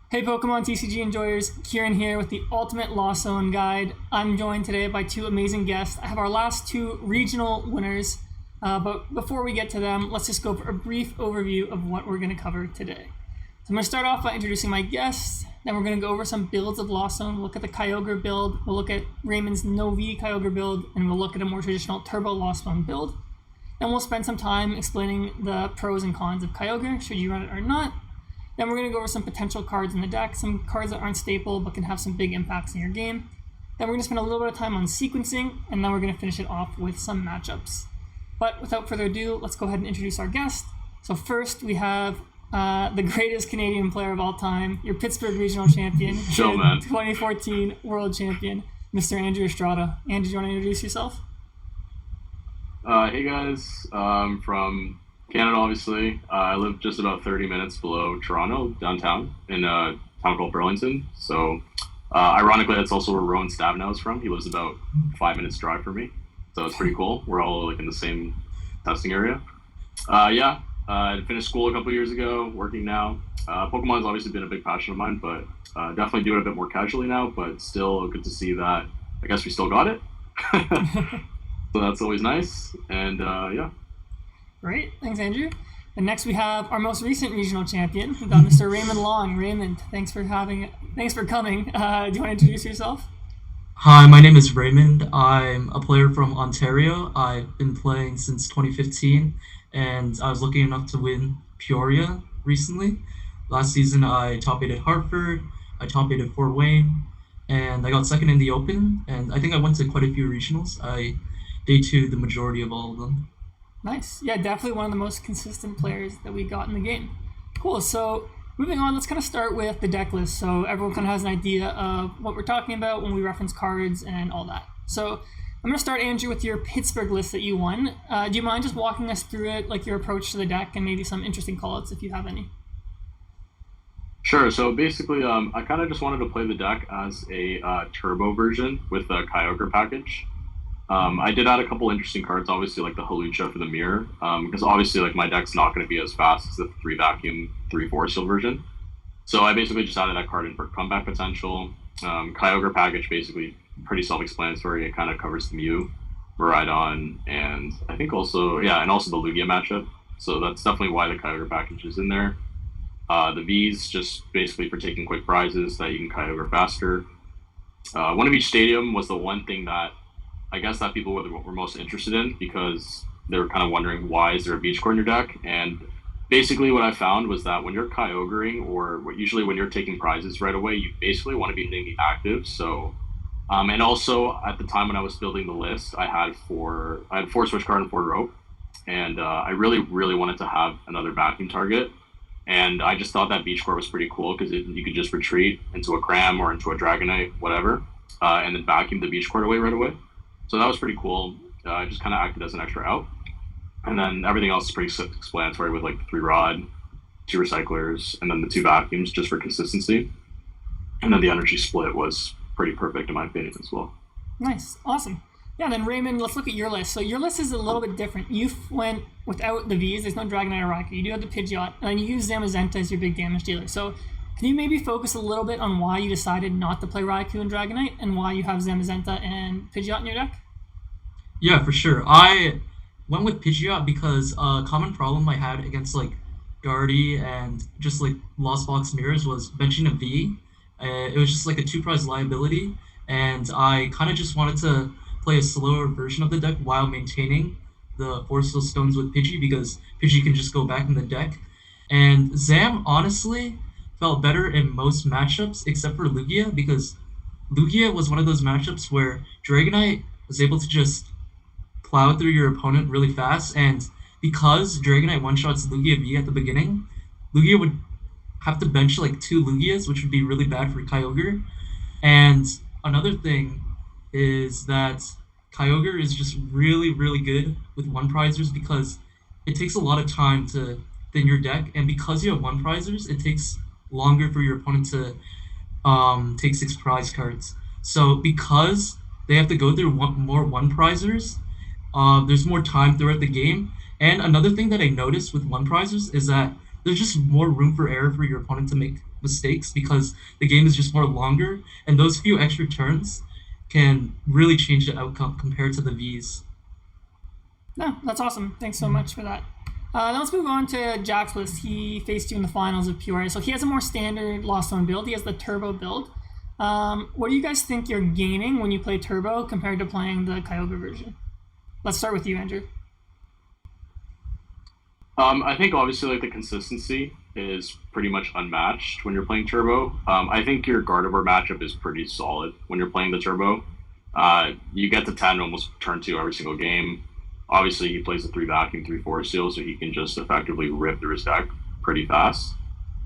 Hey Pokemon TCG enjoyers, Ciaran here with the Ultimate Lost Zone Guide. I'm joined today by two amazing guests. I have our last two regional winners, but before we get to them, let's just go for a brief overview of what we're going to cover today. So I'm going to start off by introducing my guests, then we're going to go over some builds of Lost Zone. We'll look at the Kyogre build, we'll look at Raymond's No-V Kyogre build, and we'll look at a more traditional Turbo Lost Zone build. Then we'll spend some time explaining the pros and cons of Kyogre, should you run it or not. Then we're going to go over some potential cards in the deck, some cards that aren't staple but can have some big impacts in your game. Then we're going to spend a little bit of time on sequencing, and then we're going to finish it off with some matchups. But without further ado, let's go ahead and introduce our guest. So first we have the greatest Canadian player of all time, your Pittsburgh Regional Champion, Chill, man. 2014 World Champion, Mr. Andrew Estrada. Andrew, do you want to introduce yourself? Hey guys, I'm from Canada, obviously. I live just about 30 minutes below Toronto, downtown, in a town called Burlington. So, ironically, that's also where Rowan Stabnow is from. He lives about 5 minutes drive from me. So it's pretty cool. We're all like in the same testing area. I finished school a couple years ago, working now. Pokemon's obviously been a big passion of mine, but definitely do it a bit more casually now, but still good to see that I guess we still got it. So that's always nice. And yeah. Great, thanks Andrew. And next we have our most recent regional champion. We've got Mr. Raymond Long. Raymond, thanks for coming. Do you want to introduce yourself? Hi, my name is Raymond. I'm a player from Ontario. I've been playing since 2015, and I was lucky enough to win Peoria recently. Last season, I top 8 at Hartford, I top 8 at Fort Wayne, and I got second in the Open, and I think I went to quite a few regionals. I day 2 the majority of all of them. Nice. Yeah, definitely one of the most consistent players that we got in the game. Cool. So moving on, let's kind of start with the deck list so everyone kind of has an idea of what we're talking about when we reference cards and all that. So I'm going to start, Andrew, with your Pittsburgh list that you won. Do you mind just walking us through it, like your approach to the deck and maybe some interesting callouts if you have any? Sure. So basically, I kind of just wanted to play the deck as a turbo version with the Kyogre package. I did add a couple interesting cards, obviously, like the Lugia for the mirror, because obviously, like, my deck's not going to be as fast as the 3 vacuum, 3 force seal version. So I basically just added that card in for comeback potential. Kyogre package, basically, pretty self-explanatory. It kind of covers the Mew, Miraidon, and I think also, and also the Lugia matchup. So that's definitely why the Kyogre package is in there. The V's just basically for taking quick prizes that you can Kyogre faster. One of each stadium was the one thing that I guess that people were most interested in, because they were kind of wondering, why is there a beach core in your deck? And basically what I found was that when you're Kyogring, or usually when you're taking prizes right away, you basically want to be hitting the active. So, and also at the time when I was building the list, I had 4 switch card and 4 rope. And I really, really wanted to have another vacuum target. And I just thought that beach core was pretty cool because you could just retreat into a Cram or into a Dragonite, whatever, and then vacuum the beach core away right away. So that was pretty cool. It just kind of acted as an extra out. And then everything else is pretty self-explanatory with like 3 rod, 2 recyclers, and then the 2 vacuums just for consistency. And then the energy split was pretty perfect in my opinion as well. Nice. Awesome. Yeah, then Raymond, let's look at your list. So your list is a little bit different. You went without the V's. There's no Dragonite or Raikou. You do have the Pidgeot, and then you use Zamazenta as your big damage dealer. So can you maybe focus a little bit on why you decided not to play Raikou and Dragonite, and why you have Zamazenta and Pidgeot in your deck? Yeah, for sure. I went with Pidgeot because a common problem I had against like Guardy and just like Lost Box Mirrors was benching a V. It was just like a 2 prize liability, and I kind of just wanted to play a slower version of the deck while maintaining the Force Seal Stones with Pidgey, because Pidgey can just go back in the deck. And Zam honestly felt better in most matchups except for Lugia, because Lugia was one of those matchups where Dragonite was able to just plow through your opponent really fast, and because Dragonite one-shots Lugia V at the beginning, Lugia would have to bench like 2 Lugias, which would be really bad for Kyogre. And another thing is that Kyogre is just really, really good with one-prizers because it takes a lot of time to thin your deck, and because you have one-prizers, it takes longer for your opponent to take 6 prize cards. So because they have to go through more one-prizers, there's more time throughout the game. And another thing that I noticed with one prizes is that there's just more room for error for your opponent to make mistakes because the game is just more longer, and those few extra turns can really change the outcome compared to the Vs. No, that's awesome. Thanks so much for that. Now let's move on to Jack's list. He faced you in the finals of PRA. So he has a more standard Lost Zone build. He has the Turbo build. What do you guys think you're gaining when you play Turbo compared to playing the Kyogre version? Let's start with you, Andrew. I think obviously like the consistency is pretty much unmatched when you're playing Turbo. I think your Gardevoir matchup is pretty solid when you're playing the Turbo. You get to 10 almost turn 2 every single game. Obviously, he plays a 3 Vacuum, 3 Force Seal, so he can just effectively rip through his deck pretty fast.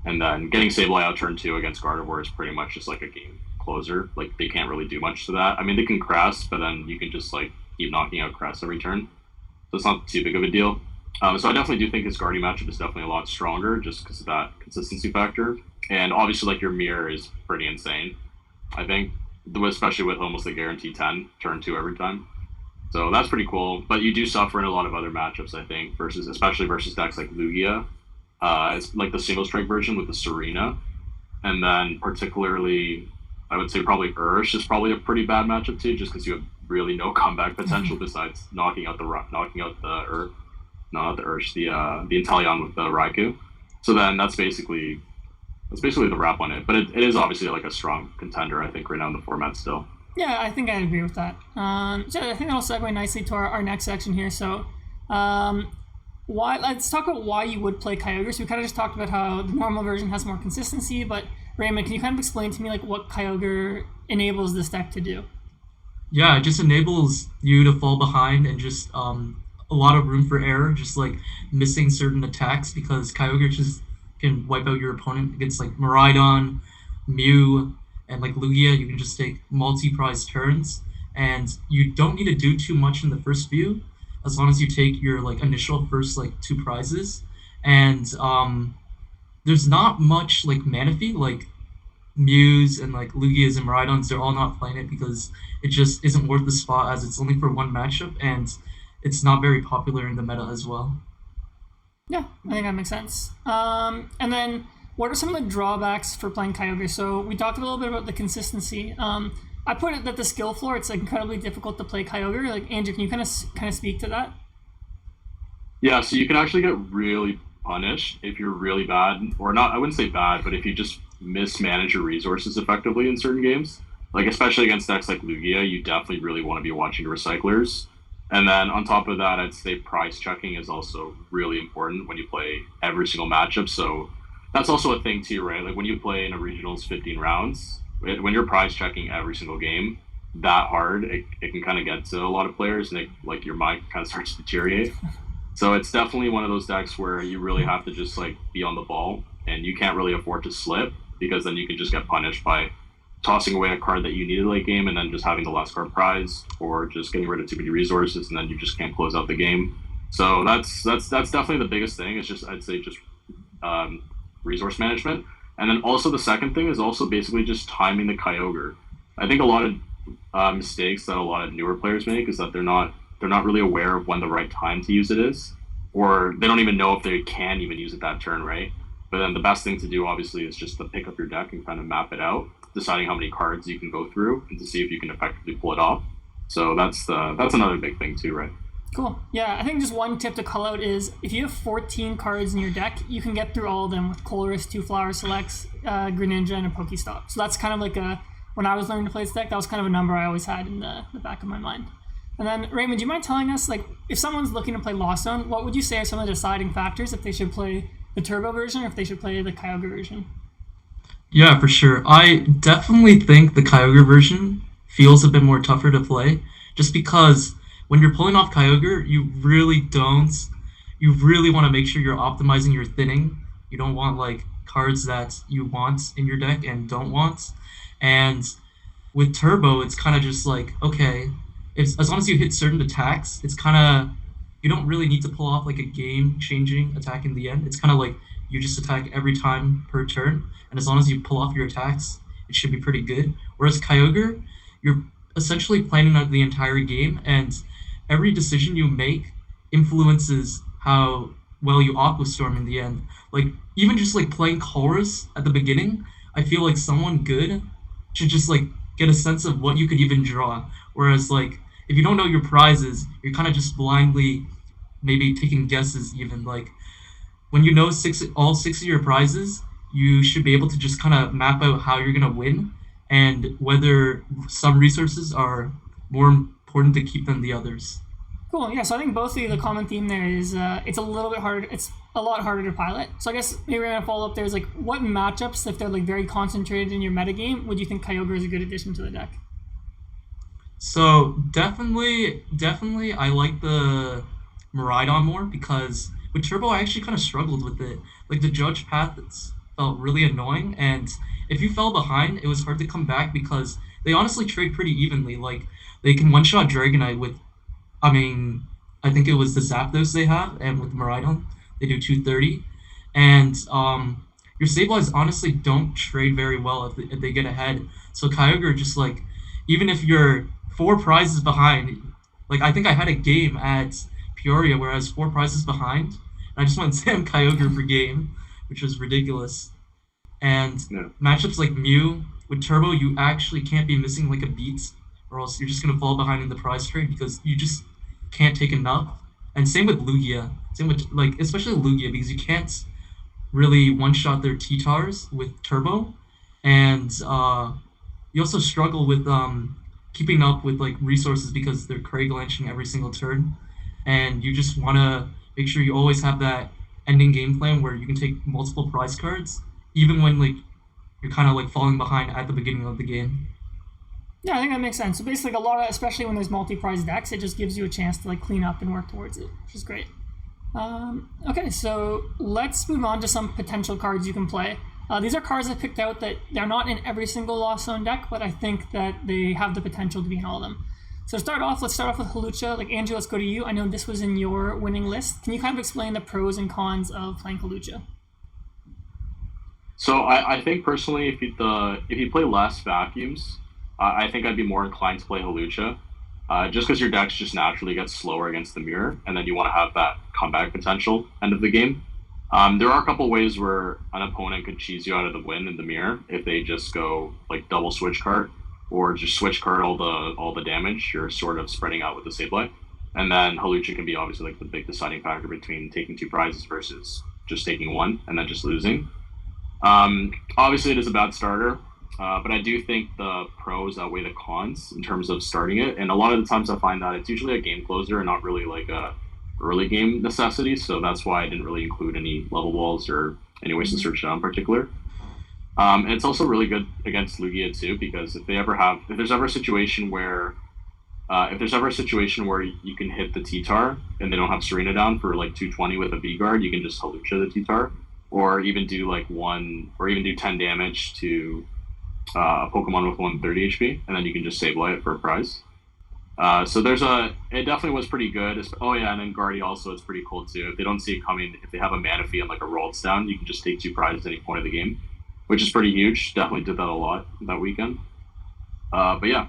And then getting Sableye out turn 2 against Gardevoir is pretty much just like a game closer. Like, they can't really do much to that. I mean, they can Crest, but then you can just like keep knocking out Crest every turn. So it's not too big of a deal. So I definitely do think his Guardian matchup is definitely a lot stronger just because of that consistency factor. And obviously, like, your mirror is pretty insane, I think, especially with almost a guaranteed 10, turn 2 every time. So that's pretty cool. But you do suffer in a lot of other matchups, I think, especially versus decks like Lugia. It's like the single strike version with the Serena. And then particularly, I would say probably Ursh is probably a pretty bad matchup too, just because you have really no comeback potential besides knocking out the Inteleon with the Raikou. So then that's basically the wrap on it. But it is obviously like a strong contender, I think, right now in the format still. Yeah, I think I agree with that. So I think that'll segue nicely to our next section here. So let's talk about why you would play Kyogre. So we kind of just talked about how the normal version has more consistency, but Raymond, can you kind of explain to me like what Kyogre enables this deck to do? Yeah, it just enables you to fall behind and just a lot of room for error, just like missing certain attacks because Kyogre just can wipe out your opponent against like Miraidon, Mew, and like Lugia. You can just take multi-prize turns, and you don't need to do too much in the first few, as long as you take your like initial first like 2 prizes. And there's not much like Manaphy, like Mews and like Lugias and Miraidons. They're all not playing it because it just isn't worth the spot, as it's only for one matchup and it's not very popular in the meta as well. Yeah, I think that makes sense. And then, what are some of the drawbacks for playing Kyogre? So we talked a little bit about the consistency. I put it that the skill floor, it's like incredibly difficult to play Kyogre. Like, Andrew, can you kind of speak to that? Yeah, so you can actually get really punished if you're really bad, or not. I wouldn't say bad, but if you just mismanage your resources effectively in certain games, like especially against decks like Lugia, you definitely really want to be watching your recyclers. And then on top of that, I'd say price checking is also really important when you play every single matchup. So that's also a thing too, right? Like when you play in a regionals 15 rounds, when you're price checking every single game that hard, it can kind of get to a lot of players, and like your mind kind of starts to deteriorate. So it's definitely one of those decks where you really have to just like be on the ball, and you can't really afford to slip because then you can just get punished by tossing away a card that you needed late game and then just having the last card prize, or just getting rid of too many resources and then you just can't close out the game. So that's definitely the biggest thing. It's just, I'd say, just resource management. And then also the second thing is also basically just timing the Kyogre. I think a lot of mistakes that a lot of newer players make is that they're not really aware of when the right time to use it is, or they don't even know if they can even use it that turn, right? But then the best thing to do obviously is just to pick up your deck and kind of map it out, deciding how many cards you can go through and to see if you can effectively pull it off. So that's another big thing too, right? Cool. Yeah, I think just one tip to call out is if you have 14 cards in your deck, you can get through all of them with Colress, 2 Flower Selects, Greninja, and a Pokestop. So that's kind of like when I was learning to play this deck, that was kind of a number I always had in the back of my mind. And then, Raymond, do you mind telling us, like, if someone's looking to play Lost Zone, what would you say are some of the deciding factors if they should play the Turbo version or if they should play the Kyogre version? Yeah, for sure. I definitely think the Kyogre version feels a bit more tougher to play, just because when you're pulling off Kyogre, you really want to make sure you're optimizing your thinning. You don't want like cards that you want in your deck and don't want. And with Turbo, it's kind of just like, okay, as long as you hit certain attacks, it's kind of, you don't really need to pull off like a game-changing attack in the end. It's kind of like you just attack every time per turn, and as long as you pull off your attacks, it should be pretty good. Whereas Kyogre, you're essentially planning out the entire game, and every decision you make influences how well you Aqua Storm in the end. Like even just like playing chorus at the beginning, I feel like someone good should just like get a sense of what you could even draw. Whereas like if you don't know your prizes, you're kind of just blindly maybe taking guesses even like when you know all six of your prizes, you should be able to just kind of map out how you're gonna win and whether some resources are more important to keep than the others. Cool. Yeah. So I think both of you, the common theme there is it's a little bit harder. It's a lot harder to pilot. So I guess maybe we're gonna follow up there is like what matchups, if they're like very concentrated in your metagame, would you think Kyogre is a good addition to the deck? So definitely, I like the Miraidon more because with Turbo, I actually kind of struggled with it. Like the Judge path felt really annoying, and if you fell behind, it was hard to come back because they honestly trade pretty evenly. Like they can one shot Dragonite with, I mean, I think it was the Zapdos they have, and with Miraidon, they do 230, and your Sableyes honestly don't trade very well if they get ahead. So Kyogre just like, even if you're four prizes behind, like I think I had a game at Peoria where I was four prizes behind, and I just went Sam Kyogre per game, which was ridiculous. And Yeah. matchups like Mew with Turbo, you actually can't be missing like a beat, or else you're just gonna fall behind in the prize trade because you just can't take enough. And same with Lugia, same with like especially Lugia because you can't really one shot their T-Tars with Turbo, and you also struggle with keeping up with like resources because they're Craig launching every single turn, and you just want to make sure you always have that ending game plan where you can take multiple prize cards even when like you're kind of like falling behind at the beginning of the game. Yeah, I think that makes sense. So basically, like a lot of, especially when there's multi-prize decks, it just gives you a chance to like clean up and work towards it, which is great. Okay, so let's move on to some potential cards you can play. These are cards I picked out that they're not in every single Lost Zone deck, but I think that they have the potential to be in all of them. So let's start off with Hawlucha. Like Andrew, let's go to you. I know this was in your winning list. Can you kind of explain the pros and cons of playing Hawlucha? So I think personally, if you play less vacuums, I think I'd be more inclined to play Hawlucha, just because your decks just naturally get slower against the mirror, and then you want to have that comeback potential end of the game. There are a couple ways where an opponent could cheese you out of the win in the mirror if they just go like double switch card or just switch card all the damage. You're sort of spreading out with the Sableye, and then Hawlucha can be obviously like the big deciding factor between taking two prizes versus just taking one and then just losing. Obviously, it is a bad starter, but I do think the pros outweigh the cons in terms of starting it. And a lot of the times I find that it's usually a game closer and not really like a early game necessity. So that's why I didn't really include any level balls or any ways to search it out in particular. And it's also really good against Lugia too, because if there's ever a situation where you can hit the T-Tar and they don't have Serena down for like 220 with a V-Guard, you can just Hawlucha the T-Tar. Or even do 10 damage to a Pokemon with 130 HP, and then you can just Sableye it for a prize. So it definitely was pretty good. Oh yeah, and then Guardy also is pretty cool too. If they don't see it coming, if they have a Manaphy and like a Rolls down, you can just take two prizes at any point of the game, which is pretty huge. Definitely did that a lot that weekend. But yeah.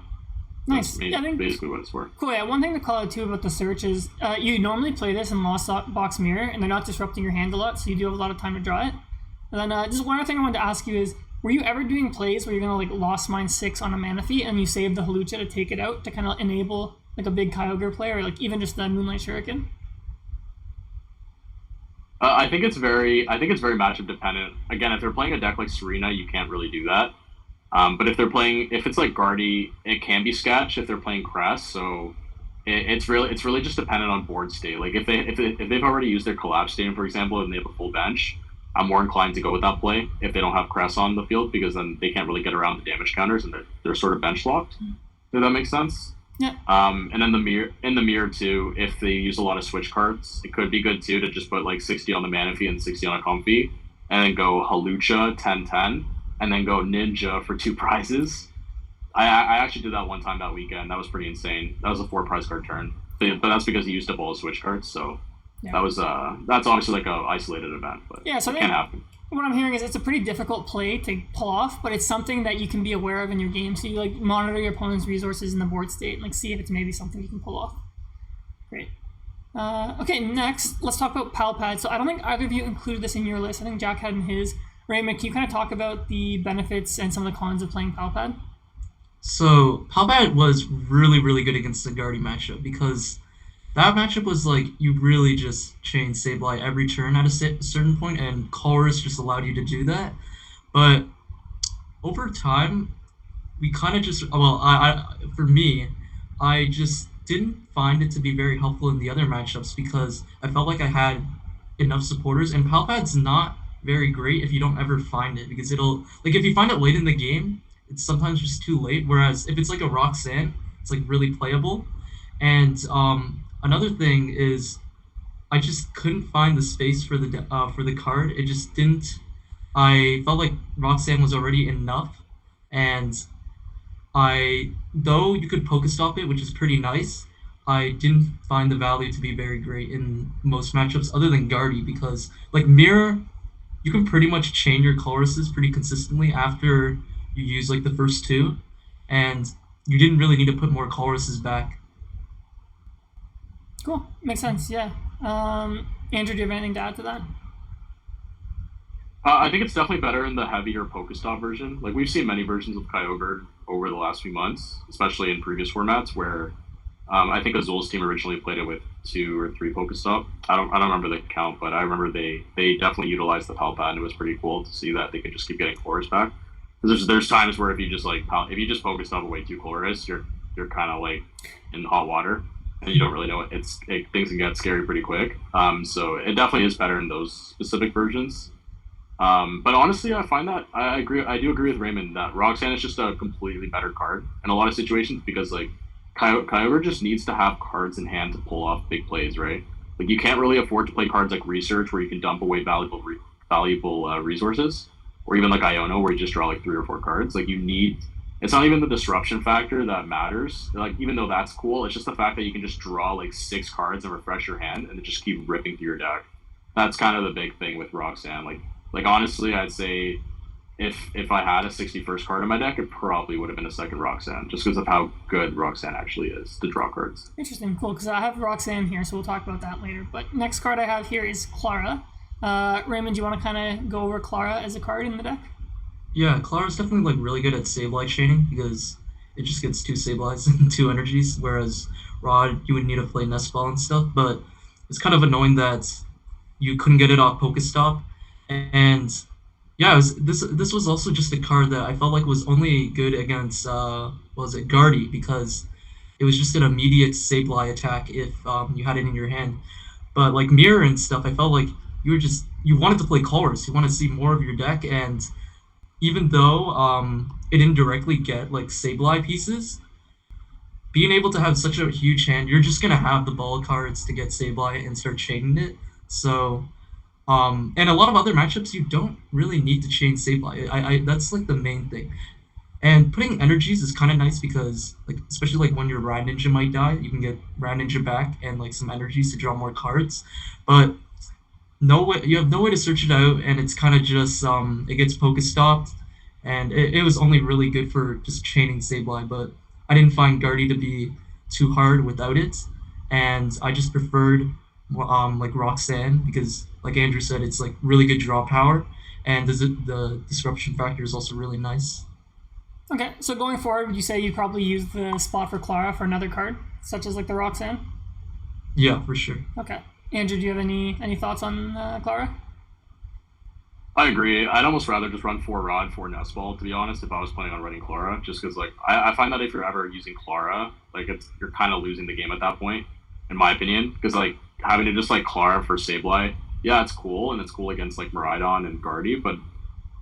Nice. That's basically what it's for. Cool. Yeah. One thing to call out too about the search is you normally play this in Lost Box Mirror, and they're not disrupting your hand a lot, so you do have a lot of time to draw it. And then just one other thing I wanted to ask you is, were you ever doing plays where you're gonna like Lost Mine 6 on a Manaphy and you save the Hawlucha to take it out to kind of enable like a big Kyogre play or like even just the Moonlight Shuriken? I think it's very matchup dependent. Again, if they're playing a deck like Serena, you can't really do that. But if it's like Guardy, it can be sketch if they're playing Crest. So it's really just dependent on board state. Like if they've already used their collapse state, for example, and they have a full bench, I'm more inclined to go with that play if they don't have Crest on the field, because then they can't really get around the damage counters and they're sort of bench locked. Does that make sense? Yeah. And then in the mirror too, if they use a lot of switch cards, it could be good too to just put like 60 on the Manaphy and 60 on a Comfy, and then go Hawlucha 10-10. And then go Ninja for two prizes. I actually did that one time that weekend. That was pretty insane. That was a 4 prize card turn, but that's because he used up all his switch cards. So yeah. That's obviously like a isolated event, but yeah, so it can happen. What I'm hearing is it's a pretty difficult play to pull off, but it's something that you can be aware of in your game. So you like monitor your opponent's resources in the board state and like see if it's maybe something you can pull off. Great. Okay, next, let's talk about Palpad. So I don't think either of you included this in your list. I think Jack had in his. Raymond, can you kind of talk about the benefits and some of the cons of playing Palpad? So Palpat was really, really good against the Guardy matchup because that matchup was like you really just chain Sableye every turn at a certain point, and Chorus just allowed you to do that. But over time, we kind of just well, for me, I just didn't find it to be very helpful in the other matchups because I felt like I had enough supporters, and Palpad's not very great if you don't ever find it because it'll like if you find it late in the game, it's sometimes just too late. Whereas if it's like a Roxanne, it's like really playable. And another thing is I just couldn't find the space for the card. It just didn't. I felt like Roxanne was already enough, and I though you could Pokestop it, which is pretty nice. I didn't find the value to be very great in most matchups, other than Guardy, because like Mirror, you can pretty much chain your choruses pretty consistently after you use like the first two, and you didn't really need to put more choruses back. Cool, makes sense. Yeah. Andrew, do you have anything to add to that? I think it's definitely better in the heavier Pokestop version. Like we've seen many versions of Kyogre over the last few months, especially in previous formats where I think Azul's team originally played it with 2 or 3 Pokestop. I don't remember the count, but I remember they definitely utilized the Palpat, and it was pretty cool to see that they could just keep getting Chorus back. Because there's times where if you just if you just Pokestop away 2 Chorus, you're kind of like in hot water, and you don't really know things can get scary pretty quick. So it definitely is better in those specific versions. But honestly, I find that I agree. I do agree with Raymond that Roxanne is just a completely better card in a lot of situations because like Kyogre just needs to have cards in hand to pull off big plays, right? Like you can't really afford to play cards like Research where you can dump away valuable resources, or even like Iono where you just draw like 3 or 4 cards. Like you need. It's not even the disruption factor that matters. Like even though that's cool, it's just the fact that you can just draw like 6 cards and refresh your hand and just keep ripping through your deck. That's kind of the big thing with Roxanne. Like honestly, I'd say if I had a 61st card in my deck, it probably would have been a second Roxanne, just because of how good Roxanne actually is to draw cards. Interesting, cool, because I have Roxanne here, so we'll talk about that later. But next card I have here is Clara. Raymond, do you want to kind of go over Clara as a card in the deck? Yeah, Clara's definitely like really good at Sableye chaining because it just gets 2 Sableyes and 2 energies, whereas Rod you would need to play Nest Ball and stuff. But it's kind of annoying that you couldn't get it off Pokestop, and yeah, this was also just a card that I felt like was only good against what was it Guardy because it was just an immediate Sableye attack if you had it in your hand. But like Mirror and stuff, I felt like you wanted to play Colors, you want to see more of your deck, and even though it didn't directly get like Sableye pieces, being able to have such a huge hand, you're just gonna have the ball cards to get Sableye and start chaining it. So and a lot of other matchups, you don't really need to chain Sableye. I that's like the main thing. And putting energies is kind of nice because, like, especially like when your Rad Ninja might die, you can get Rad Ninja back and like some energies to draw more cards. But no way, you have no way to search it out, and it's kind of just it gets Pokestopped, and it was only really good for just chaining Sableye. But I didn't find Guardy to be too hard without it, and I just preferred like Roxanne because like Andrew said, it's like really good draw power, and the disruption factor is also really nice. Okay, so going forward, would you say you'd probably use the spot for Clara for another card, such as like the Roxanne? Yeah, for sure. Okay. Andrew, do you have any thoughts on Clara? I agree. I'd almost rather just run 4 Rod, 4 Nest Ball, to be honest, if I was planning on running Clara, just because like I find that if you're ever using Clara, like you're kind of losing the game at that point, in my opinion, because like having to just like Clara for Sableye, yeah, it's cool, and it's cool against like Miraidon and Guardy, but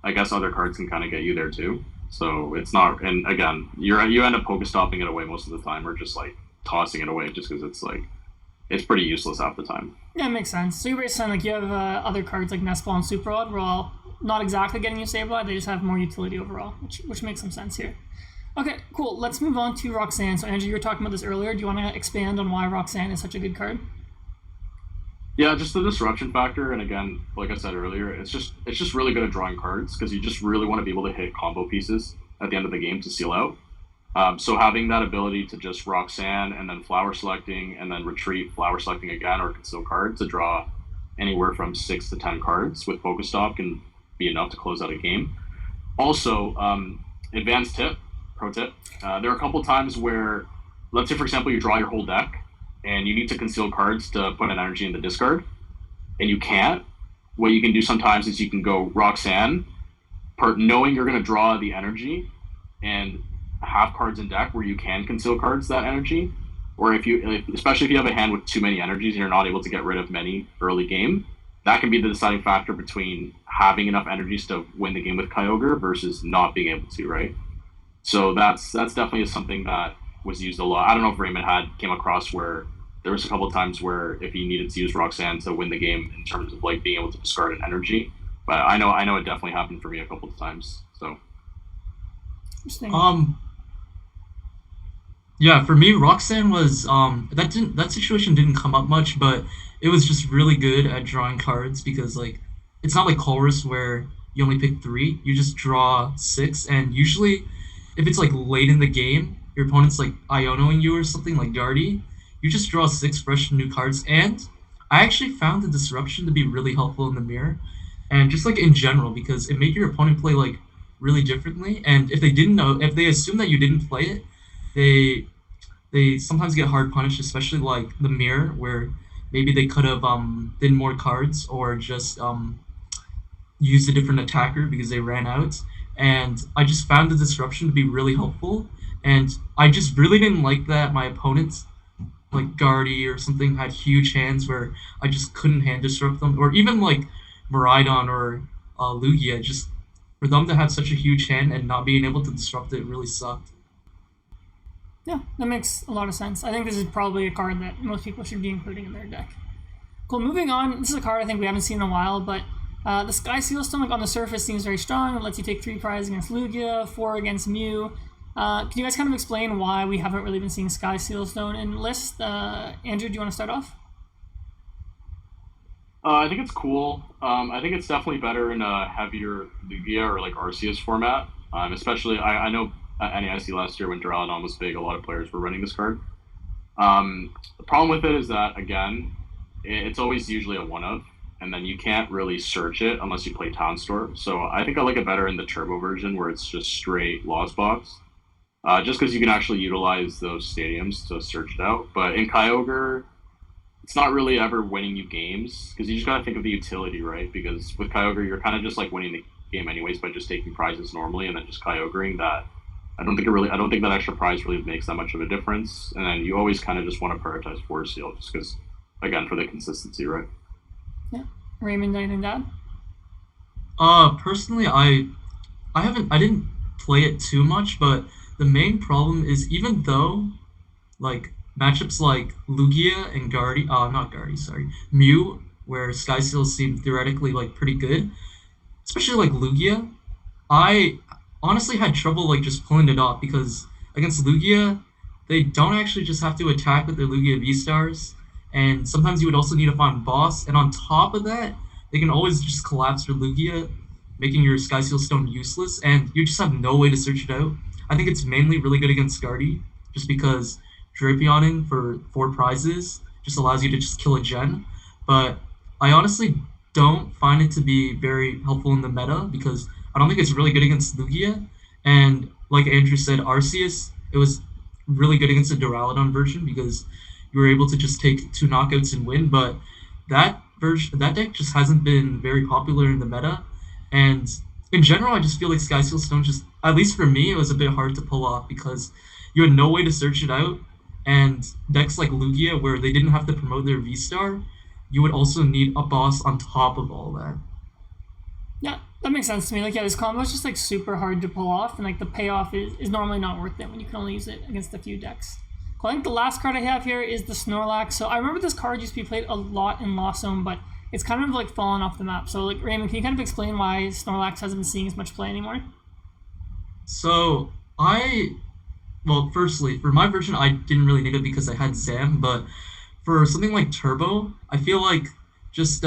I guess other cards can kind of get you there too. So it's not, and again, you end up Pokestopping it away most of the time, or just like tossing it away, just because it's pretty useless half the time. Yeah, it makes sense. So you're basically saying like you have other cards like Nest Ball and Super Rod, where all not exactly getting you Sableye, they just have more utility overall, which makes some sense here. Okay, cool. Let's move on to Roxanne. So Andrew, you were talking about this earlier. Do you want to expand on why Roxanne is such a good card? Yeah, just the disruption factor, and again, like I said earlier, it's just really good at drawing cards because you just really want to be able to hit combo pieces at the end of the game to seal out. So having that ability to just rock sand and then flower selecting and then retreat, flower selecting again, or conceal card to draw anywhere from 6 to 10 cards with Pokestop can be enough to close out a game. Also, advanced tip, pro tip. There are a couple times where, let's say for example, you draw your whole deck and you need to conceal cards to put an energy in the discard, and you can't. What you can do sometimes is you can go Roxanne, knowing you're going to draw the energy, and have cards in deck where you can conceal cards that energy. Or especially if you have a hand with too many energies and you're not able to get rid of many early game, that can be the deciding factor between having enough energies to win the game with Kyogre versus not being able to, right? So that's definitely something that was used a lot. I don't know if Raymond had came across where there was a couple of times where if he needed to use Roxanne to win the game in terms of like being able to discard an energy. But I know it definitely happened for me a couple of times. So Interesting. Yeah, for me, Roxanne was that situation didn't come up much, but it was just really good at drawing cards because like it's not like Colress where you only pick three, you just draw six, and usually if it's like late in the game, your opponent's like Ionoing you or something like Guardy, you just draw six fresh new cards, and I actually found the disruption to be really helpful in the mirror, and just like in general because it made your opponent play like really differently, and if they assume that you didn't play it, they they sometimes get hard punished, especially like the mirror, where maybe they could have been more cards or just used a different attacker because they ran out. And I just found the disruption to be really helpful. And I just really didn't like that my opponents, like Guardy or something, had huge hands where I just couldn't hand disrupt them, or even like Miraidon or Lugia, just for them to have such a huge hand and not being able to disrupt it really sucked. Yeah, that makes a lot of sense. I think this is probably a card that most people should be including in their deck. Cool. Moving on. This is a card I think we haven't seen in a while, but the Sky Seal Stone, like on the surface, seems very strong. It lets you take 3 prizes against Lugia, 4 against Mew. Can you guys kind of explain why we haven't really been seeing Sky Seal Stone in list? Andrew, do you want to start off? I think it's cool. I think it's definitely better in a heavier Lugia or like Arceus format. Especially, I know at NAIC last year when Duraludon was big, a lot of players were running this card. The problem with it is that, again, it's always usually a one of, and then you can't really search it unless you play Town Store. So I think I like it better in the Turbo version where it's just straight Lost Box. Just because you can actually utilize those stadiums to search it out. But in Kyogre, it's not really ever winning you games because you just got to think of the utility, right? Because with Kyogre, you're kind of just like winning the game anyways by just taking prizes normally and then just Kyogreing that. I don't think that extra prize really makes that much of a difference. And then you always kind of just want to prioritize Force Seal just because, again, for the consistency, right? Yeah. Raymond, anything to add? Personally, I didn't play it too much, but the main problem is even though like matchups like Lugia and not Guardy, sorry, Mew, where Sky Seals seem theoretically like pretty good, especially like Lugia, I honestly had trouble like just pulling it off because against Lugia, they don't actually just have to attack with their Lugia V stars, and sometimes you would also need to find boss, and on top of that, they can always just collapse your Lugia, making your Sky Seal Stone useless, and you just have no way to search it out. I think it's mainly really good against Guardy, just because Drapioning for 4 prizes just allows you to just kill a gen. But I honestly don't find it to be very helpful in the meta because I don't think it's really good against Lugia. And like Andrew said, Arceus, it was really good against the Duraludon version because you were able to just take 2 knockouts and win. But that deck just hasn't been very popular in the meta. And in general, I just feel like Sky Seal Stone just, at least for me, it was a bit hard to pull off because you had no way to search it out. And decks like Lugia, where they didn't have to promote their V Star, you would also need a boss on top of all that. Yeah, that makes sense to me. Like, yeah, this combo is just like super hard to pull off, and like the payoff is normally not worth it when you can only use it against a few decks. Cool. I think the last card I have here is the Snorlax. So I remember this card used to be played a lot in Lost Zone, but it's kind of like fallen off the map. So like Raymond, can you kind of explain why Snorlax hasn't been seeing as much play anymore? So well, firstly, for my version, I didn't really need it because I had Zam, but for something like Turbo, I feel like just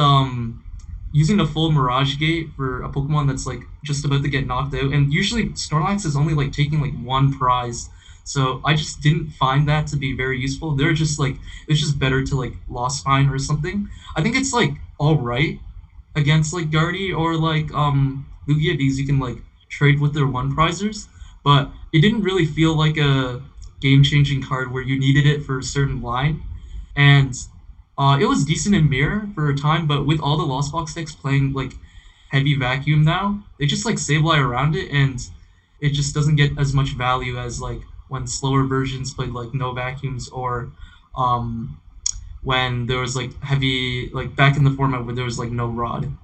using the full Mirage Gate for a Pokemon that's like just about to get knocked out, and usually Snorlax is only like taking like 1 prize, So I just didn't find that to be very useful. They're just like it's just better to like Lost Mine or something. I think it's like all right against like Guardy or like Lugia because you can like trade with their one prizers, but it didn't really feel like a game changing card where you needed it for a certain line. And it was decent in Mirror for a time, but with all the Lost Box decks playing like heavy vacuum now, they just like Sableye around it, and it just doesn't get as much value as like when slower versions played like no vacuums or um, when there was like heavy like back in the format where there was like no rod.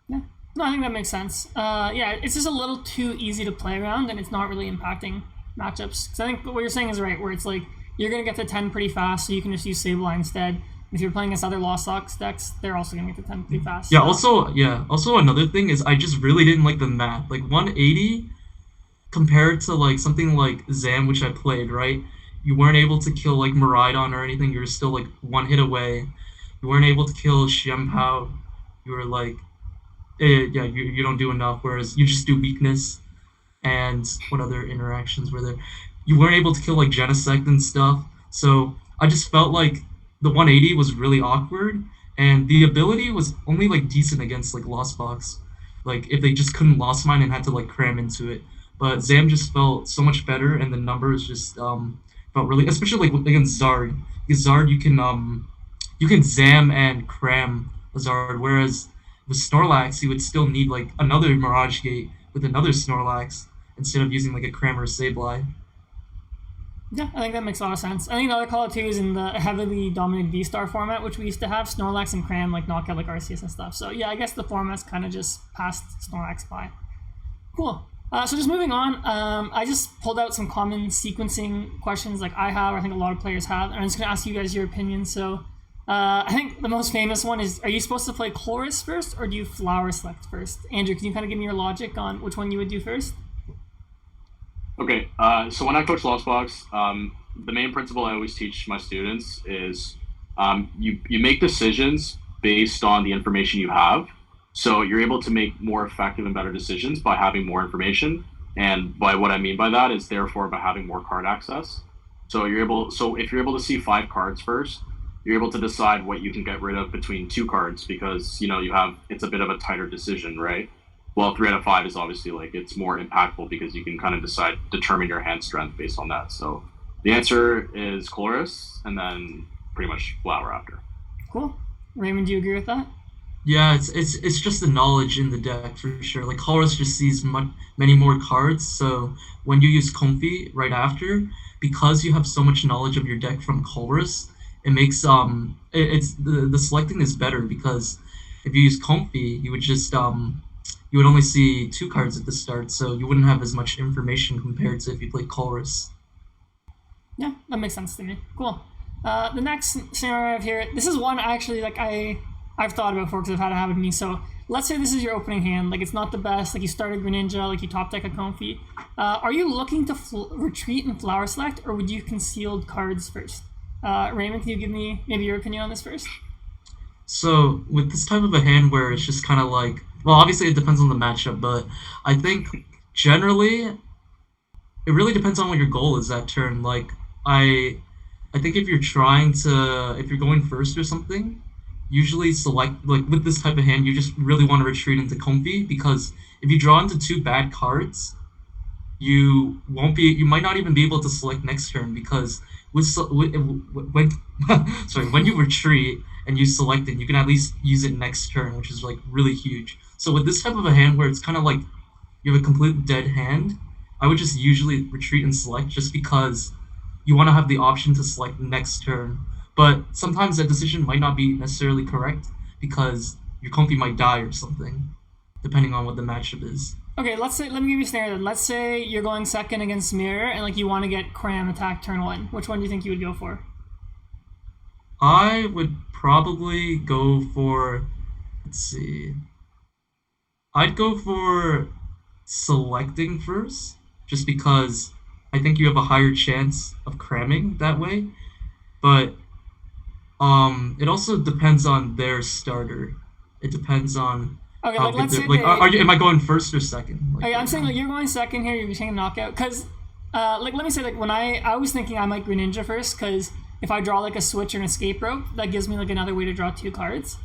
Yeah. No, I think that makes sense. Yeah, it's just a little too easy to play around, and it's not really impacting matchups. Because I think what you're saying is right, where it's like you're gonna get to 10 pretty fast, so you can just use Sableye instead. If you're playing against other Lost Box decks, they're also gonna get to 10 pretty fast. Yeah. So. Also another thing is I just really didn't like the math. Like 180 compared to like something like Zam, which I played, right? You weren't able to kill like Miraidon or anything. You were still like one hit away. You weren't able to kill Chien-Pao. You were like, yeah, you don't do enough. Whereas you just do weakness. And what other interactions were there? You weren't able to kill like Genesect and stuff. So I just felt like the 180 was really awkward, and the ability was only like decent against like Lost Box. Like if they just couldn't Lost Mine and had to like cram into it. But Zam just felt so much better, and the numbers just felt really, especially like against Zard. Because Zard you can Zam and cram a Zard, whereas with Snorlax you would still need like another Mirage Gate with another Snorlax instead of using like a Cram or Sableye. Yeah, I think that makes a lot of sense. I think another call out too is in the heavily dominated V-Star format, which we used to have, Snorlax and Cram like knock out like Arceus and stuff. So yeah, I guess the format's kind of just passed Snorlax by. Cool. So just moving on, I just pulled out some common sequencing questions like I have, or I think a lot of players have, and I'm just going to ask you guys your opinion. So I think the most famous one is, are you supposed to play Chorus first, or do you Flower Select first? Andrew, can you kind of give me your logic on which one you would do first? Okay, so when I coach Lost Box, the main principle I always teach my students is you make decisions based on the information you have. So you're able to make more effective and better decisions by having more information. And by what I mean by that is therefore by having more card access. So if you're able to see 5 cards first, you're able to decide what you can get rid of between 2 cards because it's a bit of a tighter decision, right? Well, 3 out of 5 is obviously like it's more impactful because you can kind of determine your hand strength based on that. So the answer is Chorus and then pretty much Flower after. Cool. Raymond, do you agree with that? Yeah, it's just the knowledge in the deck for sure. Like Horus just sees many more cards, so when you use Comfy right after, because you have so much knowledge of your deck from Chorus, it makes it's the selecting is better because if you use Comfy, you would just you would only see 2 cards at the start, so you wouldn't have as much information compared to if you play Chorus. Yeah, that makes sense to me. Cool. The next scenario I have here, this is one actually like I've thought about before because I've had it happen to me. So let's say this is your opening hand. Like it's not the best. Like you started Greninja, like you top deck a Comfy. Are you looking to retreat and Flower Select, or would you concealed cards first? Raymond, can you give me maybe your opinion on this first? So with this type of a hand where it's just kind of like, well, obviously it depends on the matchup, but I think generally it really depends on what your goal is that turn. Like I think if you're going first or something, usually select like with this type of hand, you just really want to retreat into Comfy because if you draw into 2 bad cards, you might not even be able to select next turn because when sorry, when you retreat and you select it, you can at least use it next turn, which is like really huge. So with this type of a hand where it's kind of like you have a complete dead hand, I would just usually retreat and select just because you want to have the option to select next turn. But sometimes that decision might not be necessarily correct because your Comfy might die or something, depending on what the matchup is. Okay, let me give you a scenario then. Let's say you're going second against Mirror and like you want to get Cram attack turn 1. Which one do you think you would go for? I would probably go for, let's see, I'd go for selecting first, just because I think you have a higher chance of cramming that way. But it also depends on their starter. It depends on Okay, how like good let's they're say like. they. Am I going first or second? Like, Okay, I'm saying like you're going second here. You're taking a knockout because like let me say, like when I was thinking I might Greninja first because if I draw like a switch or an escape rope, that gives me like another way to draw 2 cards.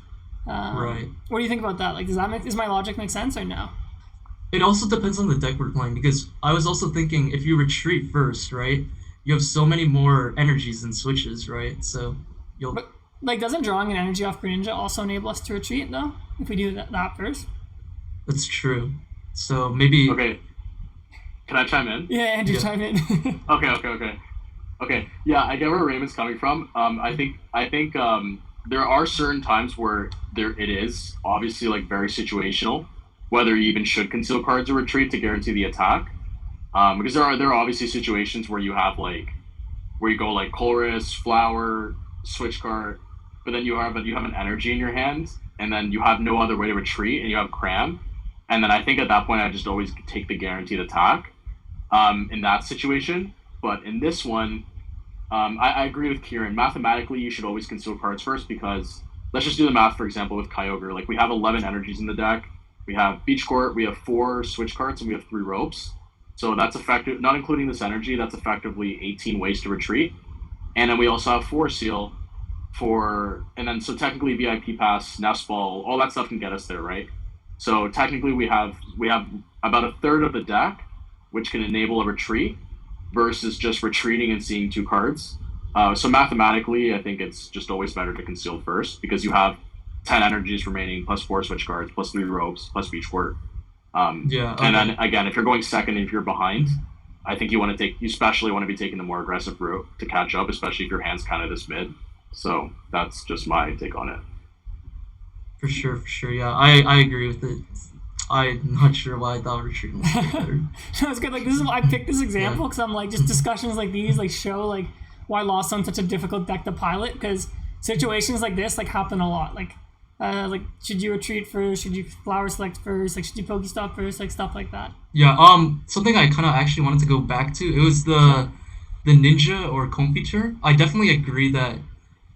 Right. What do you think about that? Like, does my logic make sense or no? It also depends on the deck we're playing because I was also thinking if you retreat first, right, you have so many more energies and switches, right? So you'll. But like, doesn't drawing an energy off Greninja also enable us to retreat though? If we do that first. That's true. So maybe. Okay. Can I chime in? Yeah, Andrew, chime in. Okay. Yeah, I get where Raymond's coming from. I think there are certain times where it is obviously like very situational, whether you even should conceal cards or retreat to guarantee the attack. Because there are obviously situations where you have like where you go like Chorus, Flower, Switch card, but then you have an energy in your hand, and then you have no other way to retreat, and you have Cram, and then I think at that point I just always take the guaranteed attack. In that situation, but in this one, I agree with Ciaran. Mathematically, you should always conceal cards first because let's just do the math. For example, with Kyogre, like we have 11 energies in the deck. We have Beach Court, we have 4 Switch cards, and we have 3 ropes. So that's effective, not including this energy. That's effectively 18 ways to retreat. And then we also have 4 Seal and then so technically VIP Pass, Nest Ball, all that stuff can get us there, right? So technically we have about a third of the deck which can enable a retreat versus just retreating and seeing 2 cards. So mathematically, I think it's just always better to conceal first because you have 10 energies remaining plus 4 switch cards plus 3 ropes plus beach court. Yeah. Okay. And then again, if you're going second, if you're behind, I think you especially want to be taking the more aggressive route to catch up, especially if your hand's kind of this mid. So that's just my take on it. For sure. Yeah, I agree with it. I'm not sure why I thought retreat was better. No, it's good. Like, this is why I picked this example because I'm like, just discussions like these like show like why Lost Zone's such a difficult deck to pilot because situations like this like happen a lot. Like should you retreat first? Should you flower select first? Like should you Pokestop first? Like stuff like that. Yeah. Something I kind of actually wanted to go back to. It was the ninja or comb feature. I definitely agree that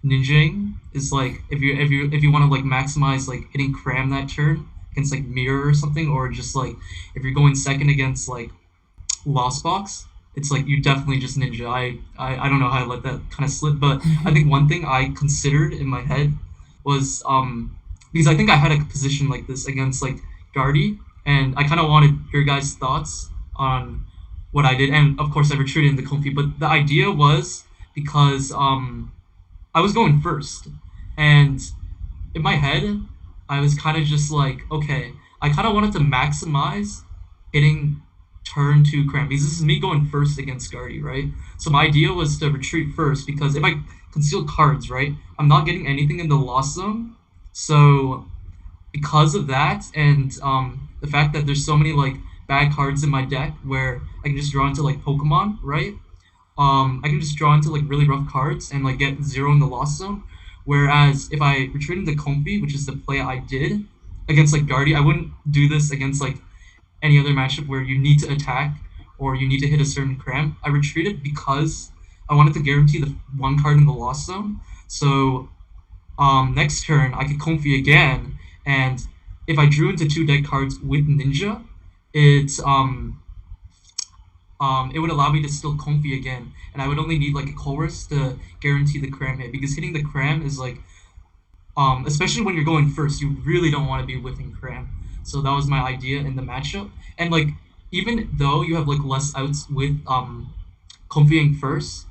ninjaing is like if you want to like maximize like hitting Cram that turn against like Mirror or something, or just like if you're going second against like Lost Box, it's like you definitely just ninja. I don't know how I let that kind of slip, but I think one thing I considered in my head was because I think I had a position like this against like Guardy, and I kind of wanted your guys' thoughts on what I did, and of course I retreated into Comfy, but the idea was because I was going first, and in my head I was kind of just like, okay, I kind of wanted to maximize hitting turn 2 Cram because this is me going first against Guardy, right? So my idea was to retreat first because if I conceal cards, right, I'm not getting anything in the Lost Zone. So because of that and the fact that there's so many like bad cards in my deck where I can just draw into like Pokemon, right? I can just draw into like really rough cards and like get 0 in the Lost Zone. Whereas if I retreat into Comfy, which is the play I did against like Guardy, I wouldn't do this against like any other matchup where you need to attack or you need to hit a certain Cram. I retreated because I wanted to guarantee the 1 card in the Lost Zone. So next turn I could Comfy again, and if I drew into 2 deck cards with Ninja, it would allow me to still Comfy again, and I would only need like a chorus to guarantee the Cram hit because hitting the Cram is like, especially when you're going first, you really don't want to be whiffing Cram. So that was my idea in the matchup, and like even though you have like less outs with Comfying first,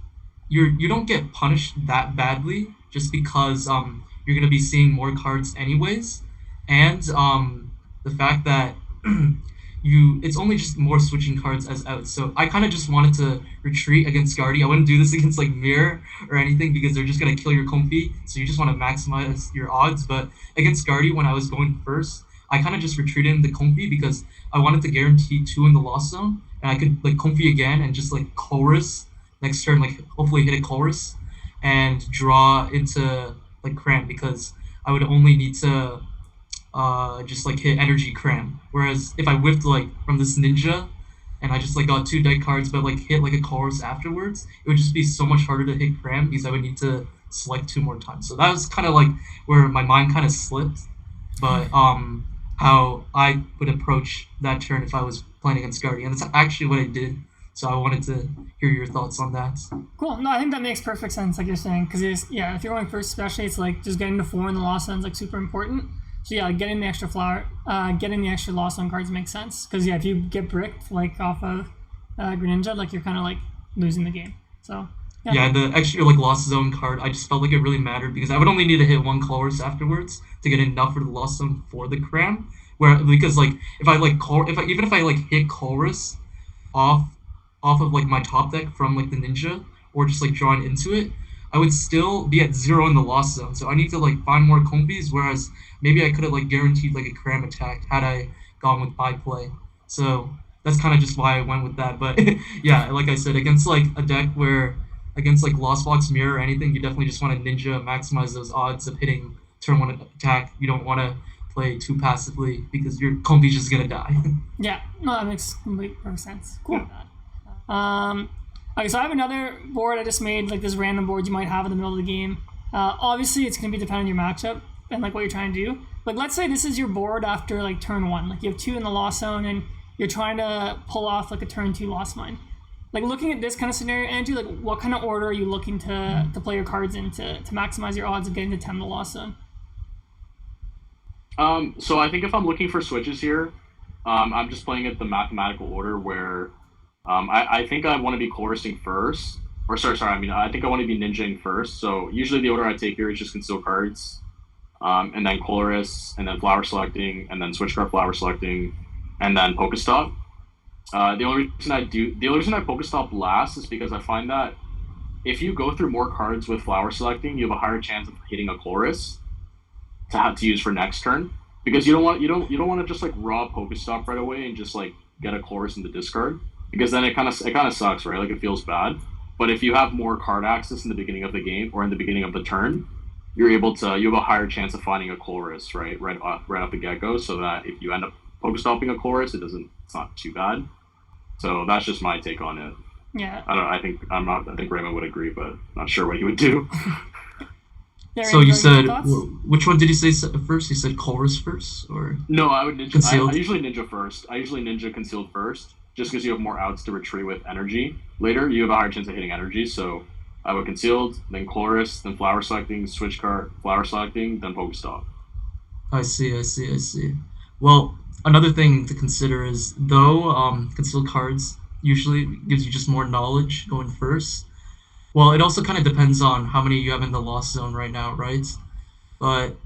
you don't get punished that badly just because you're gonna be seeing more cards anyways, and the fact that it's only just more switching cards as outs. So I kind of just wanted to retreat against Guardy. I wouldn't do this against like Mirror or anything because they're just gonna kill your Comfy. So you just want to maximize your odds. But against Guardy, when I was going first, I kind of just retreated into Comfy because I wanted to guarantee 2 in the Lost Zone, and I could like Comfy again and just like chorus next turn, like hopefully hit a chorus and draw into like Cram because I would only need to just like hit energy Cram. Whereas if I whiffed like from this Ninja and I just like got 2 deck cards but like hit like a chorus afterwards, it would just be so much harder to hit Cram because I would need to select 2 more times. So that was kind of like where my mind kind of slipped, but how I would approach that turn if I was playing against Guardy, and that's actually what I did. So I wanted to hear your thoughts on that. Cool. No, I think that makes perfect sense, like you're saying, because if you're going first, especially, it's like just getting to 4 in the Lost Zone's like super important. So yeah, like getting the extra flower, getting the extra Lost Zone cards makes sense. Because if you get bricked like off of Greninja, like you're kind of like losing the game. So yeah, the extra like Lost Zone card, I just felt like it really mattered because I would only need to hit one Colress afterwards to get enough for the Lost Zone for the cram. Where because like if I like even if I like hit Colress off of like my top deck from like the Ninja or just like drawing into it, I would still be at 0 in the Lost Zone. So I need to like find more combies, whereas maybe I could have like guaranteed like a cram attack had I gone with byplay. So that's kind of just why I went with that. But yeah, like I said, against like a deck where against like Lost Box Mirror or anything, you definitely just want to Ninja maximize those odds of hitting turn 1 attack. You don't want to play too passively because your combi's just gonna die. Yeah, no, that makes complete perfect sense. Cool. Okay, so I have another board I just made, like this random board you might have in the middle of the game. Obviously, it's going to be dependent on your matchup and like what you're trying to do. Like, let's say this is your board after like turn 1. Like, you have 2 in the Lost Zone and you're trying to pull off like a turn 2 Lost Mine. Like, looking at this kind of scenario, Andrew, like what kind of order are you looking to play your cards in to maximize your odds of getting to 10 in the Lost Zone? So I think if I'm looking for switches here, I'm just playing it the mathematical order where I think I want to be chorusing first. Or I think I want to be ninjaing first. So usually the order I take here is just conceal cards, and then chorus, and then flower selecting, and then switch card flower selecting, and then Pokestop. The only reason I Pokestop last is because I find that if you go through more cards with flower selecting, you have a higher chance of hitting a chorus to have to use for next turn. Because you don't want to just like raw Pokestop right away and just like get a chorus in the discard. Because then it kind of sucks, right? Like it feels bad. But if you have more card access in the beginning of the game or in the beginning of the turn, you have a higher chance of finding a chorus, right off the get go. So that if you end up Pokestopping a chorus, it's not too bad. So that's just my take on it. Yeah. I think Raymond would agree, but not sure what he would do. Yeah, so you said which one did you say first? You said chorus first, or no? I would ninja. Concealed? I usually ninja first. I usually ninja concealed first. Just because you have more outs to retreat with energy later, you have a higher chance of hitting energy. So I would concealed, then chorus, then flower selecting, switch card, flower selecting, then Pokestop. I see. Well, another thing to consider is though concealed cards usually gives you just more knowledge going first. Well, it also kind of depends on how many you have in the Lost Zone right now, right? But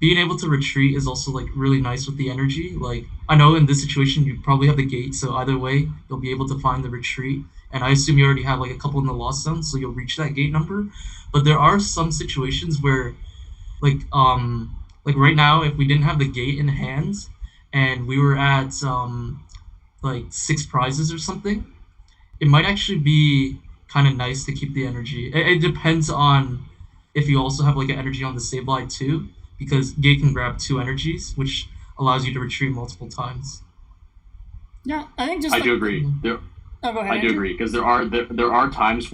being able to retreat is also like really nice with the energy. Like I know in this situation you probably have the gate, so either way you'll be able to find the retreat. And I assume you already have like a couple in the Lost Zone, so you'll reach that gate number. But there are some situations where, like right now, if we didn't have the gate in hand and we were at like 6 prizes or something, it might actually be kind of nice to keep the energy. It depends on if you also have like an energy on the Sableye too, because Gate can grab 2 energies, which allows you to retreat multiple times. Yeah, I think I do agree. Go ahead, I do agree because there are times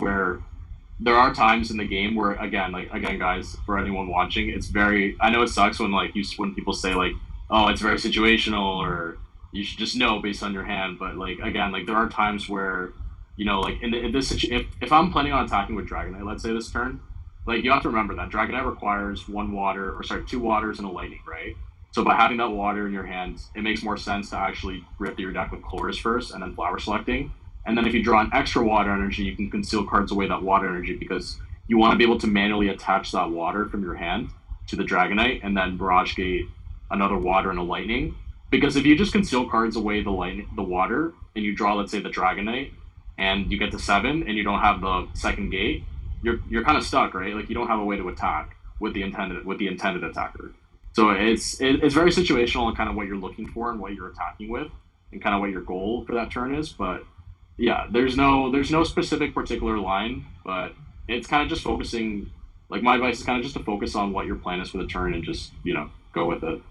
in the game where again guys, for anyone watching, it's very, I know it sucks when when people say like, oh, it's very situational or you should just know based on your hand, but like again, like there are times where like in this situation, if I'm planning on attacking with Dragonite, let's say this turn, like you have to remember that Dragonite requires 2 waters and a lightning, right? So by having that water in your hand, it makes more sense to actually rip your deck with chorus first and then flower selecting. And then if you draw an extra water energy, you can conceal cards away that water energy because you want to be able to manually attach that water from your hand to the Dragonite and then Barrage Gate another water and a lightning. Because if you just conceal cards away the water and you draw, let's say, the Dragonite, and you get to 7 and you don't have the second gate, you're kind of stuck, right? Like you don't have a way to attack with the intended attacker. So it's very situational and kind of what you're looking for and what you're attacking with and kind of what your goal for that turn is. But yeah, there's no specific particular line, but it's kind of just focusing. Like my advice is kind of just to focus on what your plan is for the turn and just go with it.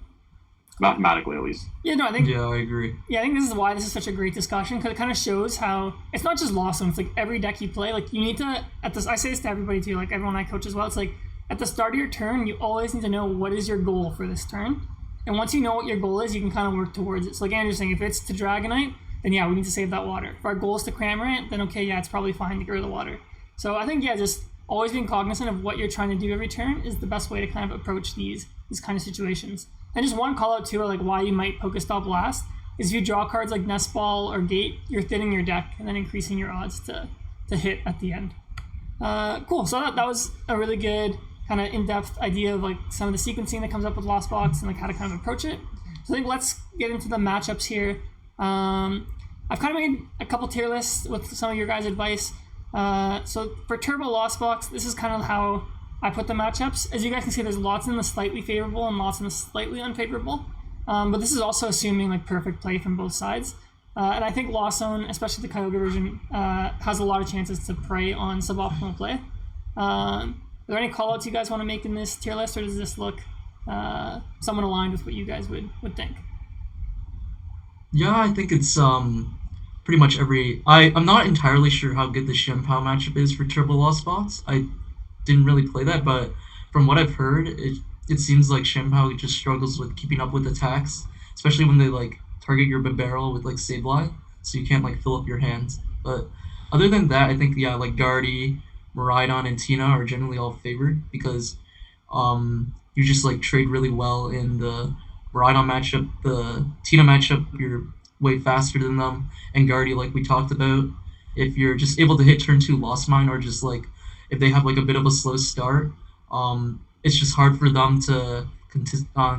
Mathematically, at least. Yeah, no, I think. Yeah, I agree. Yeah, I think this is why this is such a great discussion because it kind of shows how it's not just Lost Zone. It's like every deck you play. Like you need to I say this to everybody too. Like everyone I coach as well. It's like at the start of your turn, you always need to know what is your goal for this turn. And once you know what your goal is, you can kind of work towards it. So like Andrew's saying, if it's to Dragonite, then yeah, we need to save that water. If our goal is to crammer it, then okay, yeah, it's probably fine to get rid of the water. So I think, yeah, just always being cognizant of what you're trying to do every turn is the best way to kind of approach these kind of situations. And just one call out too, like why you might Pokestop last, is if you draw cards like Nest Ball or Gate, you're thinning your deck and then increasing your odds to hit at the end. Cool, so that was a really good kind of in-depth idea of like some of the sequencing that comes up with Lost Box and like how to kind of approach it. So I think let's get into the matchups here. I've kind of made a couple tier lists with some of your guys' advice. So for Turbo Lost Box, this is kind of how I put the matchups. As you guys can see, there's lots in the slightly favorable and lots in the slightly unfavorable. But this is also assuming like perfect play from both sides. And I think Lost Zone, especially the Kyogre version, has a lot of chances to prey on suboptimal play. Are there any callouts you guys want to make in this tier list, or does this look somewhat aligned with what you guys would think? Yeah, I think it's pretty much every. I'm not entirely sure how good the Chien-Pao matchup is for Turbo Lost Box. I didn't really play that, but from what I've heard, it seems like Chien-Pao just struggles with keeping up with attacks, especially when they like target your barrel with like Sableye, so you can't like fill up your hands. But other than that, I think yeah, like Guardy, Miraidon, and Tina are generally all favored because you just like trade really well in the Miraidon matchup. The Tina matchup, you're way faster than them, and Guardy, like we talked about, if you're just able to hit turn 2 Lost Mine, or just like if they have like a bit of a slow start, it's just hard for them to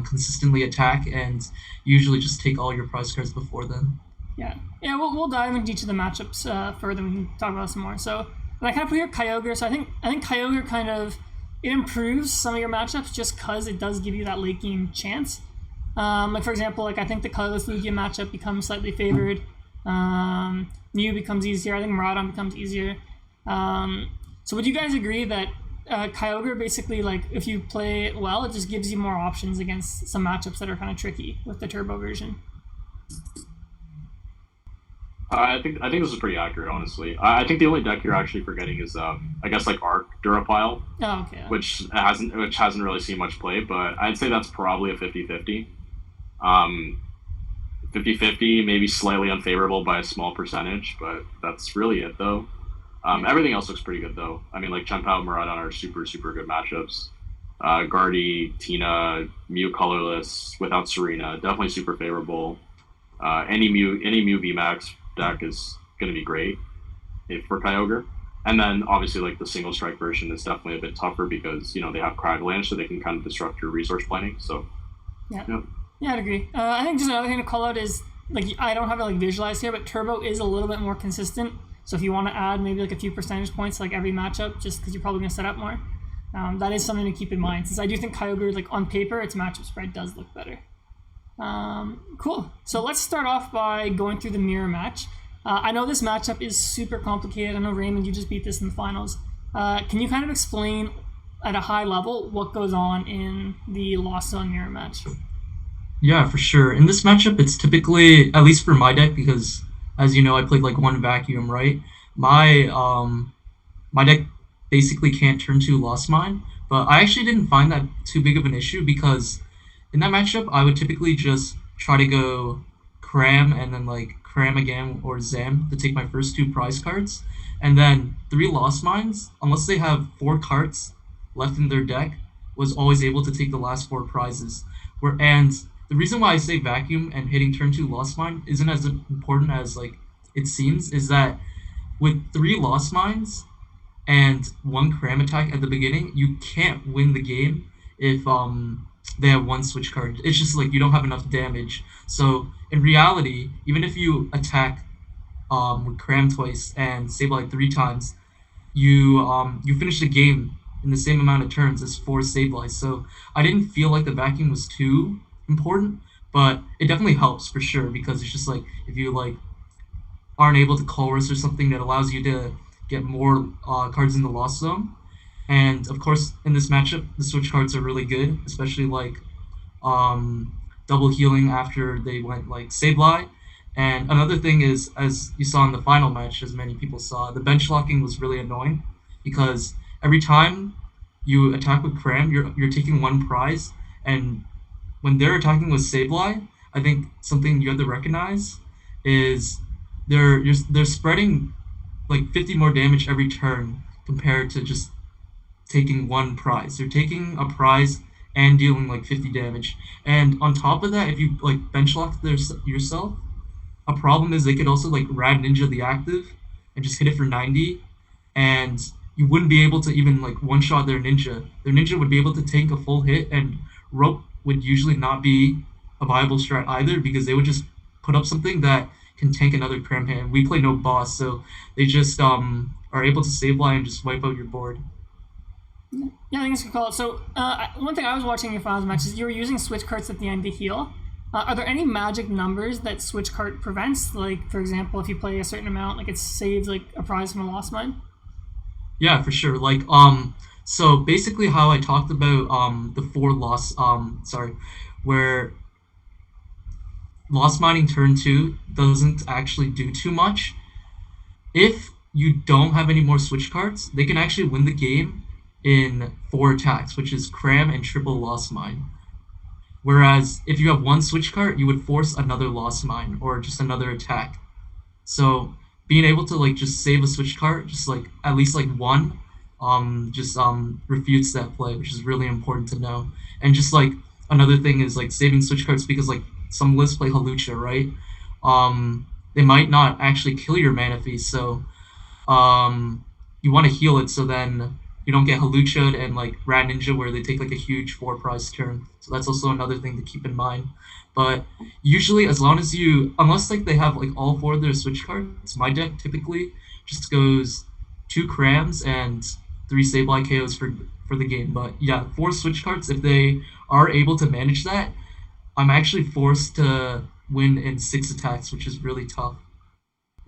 consistently attack, and usually just take all your prize cards before then. Yeah, we'll dive into each of the matchups further. We can talk about some more. So, and I kind of put here Kyogre. So I think Kyogre kind of it improves some of your matchups just because it does give you that late game chance. Like for example, like I think the colorless Lugia matchup becomes slightly favored. Mew becomes easier. I think Miraidon becomes easier. So would you guys agree that Kyogre basically, like if you play it well, it just gives you more options against some matchups that are kind of tricky with the Turbo version? I think this is pretty accurate, honestly. I think the only deck you're actually forgetting is I guess like Arc Durapile, which hasn't really seen much play, but I'd say that's probably a 50-50. 50-50, maybe slightly unfavorable by a small percentage, but that's really it though. Everything else looks pretty good though. I mean, like Chien-Pao and Miraidon are super good matchups. Guardy, Tina, Mew colorless without Serena, definitely super favorable. Any Mew VMAX deck is going to be great for Kyogre. And then obviously like the single strike version is definitely a bit tougher because they have Craglanche, so they can kind of disrupt your resource planning. So yeah, I'd agree. I think just another thing to call out is like I don't have it like visualized here, but Turbo is a little bit more consistent. So if you want to add maybe like a few percentage points like every matchup, just because you're probably going to set up more, that is something to keep in mind. Since I do think Kyogre, like on paper, its matchup spread does look better. Cool. So let's start off by going through the mirror match. I know this matchup is super complicated. I know Raymond, you just beat this in the finals. Can you kind of explain at a high level what goes on in the Lost Zone mirror match? Yeah, for sure. In this matchup, it's typically, at least for my deck, because as you know, I played like one vacuum, right? My deck basically can't turn 2 Lost Mine, but I actually didn't find that too big of an issue because in that matchup, I would typically just try to go Cram and then like Cram again or Zam to take my first 2 prize cards, and then 3 Lost Mines, unless they have 4 cards left in their deck, was always able to take the last 4 prizes. And the reason why I say vacuum and hitting turn 2 Lost Mine isn't as important as like it seems is that with 3 Lost Mines and 1 Cram attack at the beginning, you can't win the game if they have 1 switch card. It's just like you don't have enough damage. So in reality, even if you attack with Cram twice and Sableye 3 times, you finish the game in the same amount of turns as 4 Sableye. So I didn't feel like the vacuum was too important, but it definitely helps for sure because it's just like if you like aren't able to chorus or something that allows you to get more cards in the Lost Zone. And of course in this matchup the switch cards are really good, especially like double healing after they went like Sableye. And another thing is, as you saw in the final match, as many people saw, the bench locking was really annoying because every time you attack with Cram, you're taking 1 prize, and when they're attacking with Sableye, I think something you have to recognize is they're spreading like 50 more damage every turn compared to just taking one prize. They're taking a prize and dealing like 50 damage. And on top of that, if you like bench lock yourself, a problem is they could also like rad ninja the active and just hit it for 90, and you wouldn't be able to even like one shot their ninja. Their ninja would be able to tank a full hit, and rope would usually not be a viable strat either because they would just put up something that can tank another cram hand. We play no boss, so they just are able to save line and just wipe out your board. Yeah, I think it's a good call. So, one thing I was watching in your finals match is you were using switch carts at the end to heal. Are there any magic numbers that switch cart prevents? Like, for example, if you play a certain amount, like it saves like a prize from a lost mine? Yeah, for sure. Like so basically how I talked about the four loss sorry, where lost mining turn 2 doesn't actually do too much. If you don't have any more switch cards, they can actually win the game in 4 attacks, which is cram and triple lost mine. Whereas if you have one switch card, you would force another lost mine or just another attack. So being able to like just save a switch card, just like at least like one, just refutes that play, which is really important to know. And just like another thing is like saving switch cards because like some lists play Halucha, right? They might not actually kill your mana feast, so you want to heal it so then you don't get Halucha and like Rat Ninja where they take like a huge 4 prize turn. So that's also another thing to keep in mind. But usually, as long as you, unless like they have like all 4 of their switch cards, my deck typically just goes 2 crams and 3 Sableye KOs for the game. But yeah, 4 switch cards. If they are able to manage that, I'm actually forced to win in 6 attacks, which is really tough.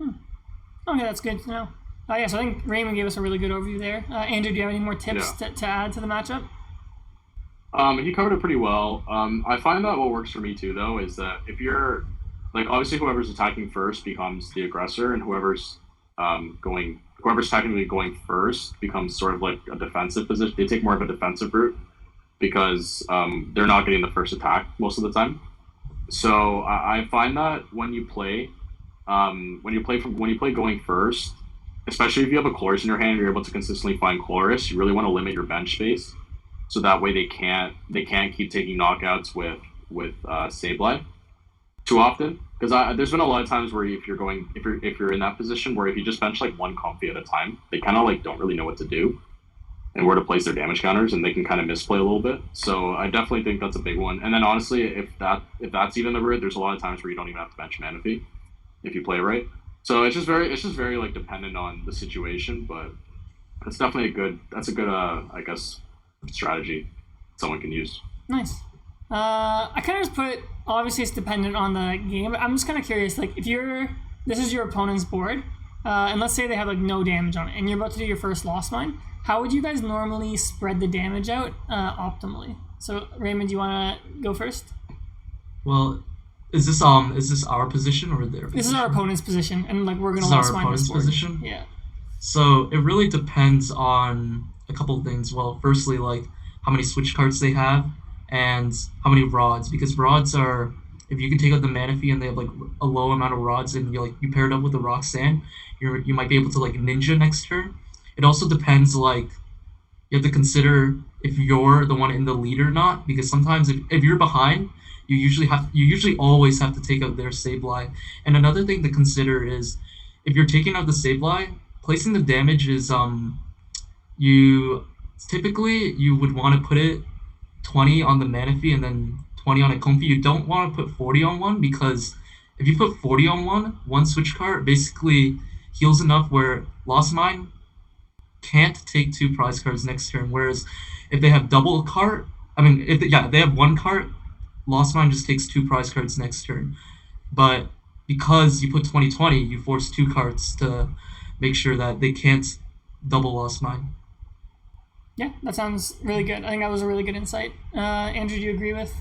Okay, that's good to know. Yeah, so I think Raymond gave us a really good overview there. Andrew, do you have any more tips to add to the matchup? He covered it pretty well. I find that what works for me too, though, is that if you're like obviously whoever's attacking first becomes the aggressor, and whoever's technically going first becomes sort of like a defensive position. They take more of a defensive route because they're not getting the first attack most of the time. So I find that when you play going first, especially if you have a Chorus in your hand, you're able to consistently find Chorus. You really want to limit your bench space, so that way they can't keep taking knockouts with Sableye too often. Because there's been a lot of times where if you're in that position where if you just bench like one Comfy at a time, they kind of like don't really know what to do and where to place their damage counters, and they can kind of misplay a little bit. So I definitely think that's a big one. And then honestly, if that's even the route, there's a lot of times where you don't even have to bench Mana Fee if you play right. So it's just very like dependent on the situation, but that's definitely a good I guess strategy someone can use. Nice. I kind of just put, obviously it's dependent on the game, but I'm just kind of curious, like if this is your opponent's board, and let's say they have like no damage on it, and you're about to do your first lost mine, how would you guys normally spread the damage out optimally? So Raymond, do you want to go first? Well, is this our position or their position? This is our opponent's position, and like we're gonna this is lost our mine this opponent's board. position? Yeah. So it really depends on a couple of things. Well, firstly, like how many switch cards they have and how many rods, because rods are, if you can take out the Mana Fee and they have like a low amount of rods and you pair it up with the Rock Sand, you might be able to like ninja next turn. It also depends, like you have to consider if you're the one in the lead or not, because sometimes if you're behind, you usually always have to take out their Sableye. And another thing to consider is if you're taking out the Sableye, placing the damage is you would want to put it 20 on the Mana Fee and then 20 on a Comfy. You don't want to put 40 on one, because if you put 40 on one switch card basically heals enough where Lost Mine can't take 2 prize cards next turn. Whereas if they have double cart, if they have one cart, Lost Mine just takes 2 prize cards next turn. But because you put 20/20, you force 2 cards to make sure that they can't double Lost Mine. Yeah, that sounds really good. I think that was a really good insight. Andrew, do you agree with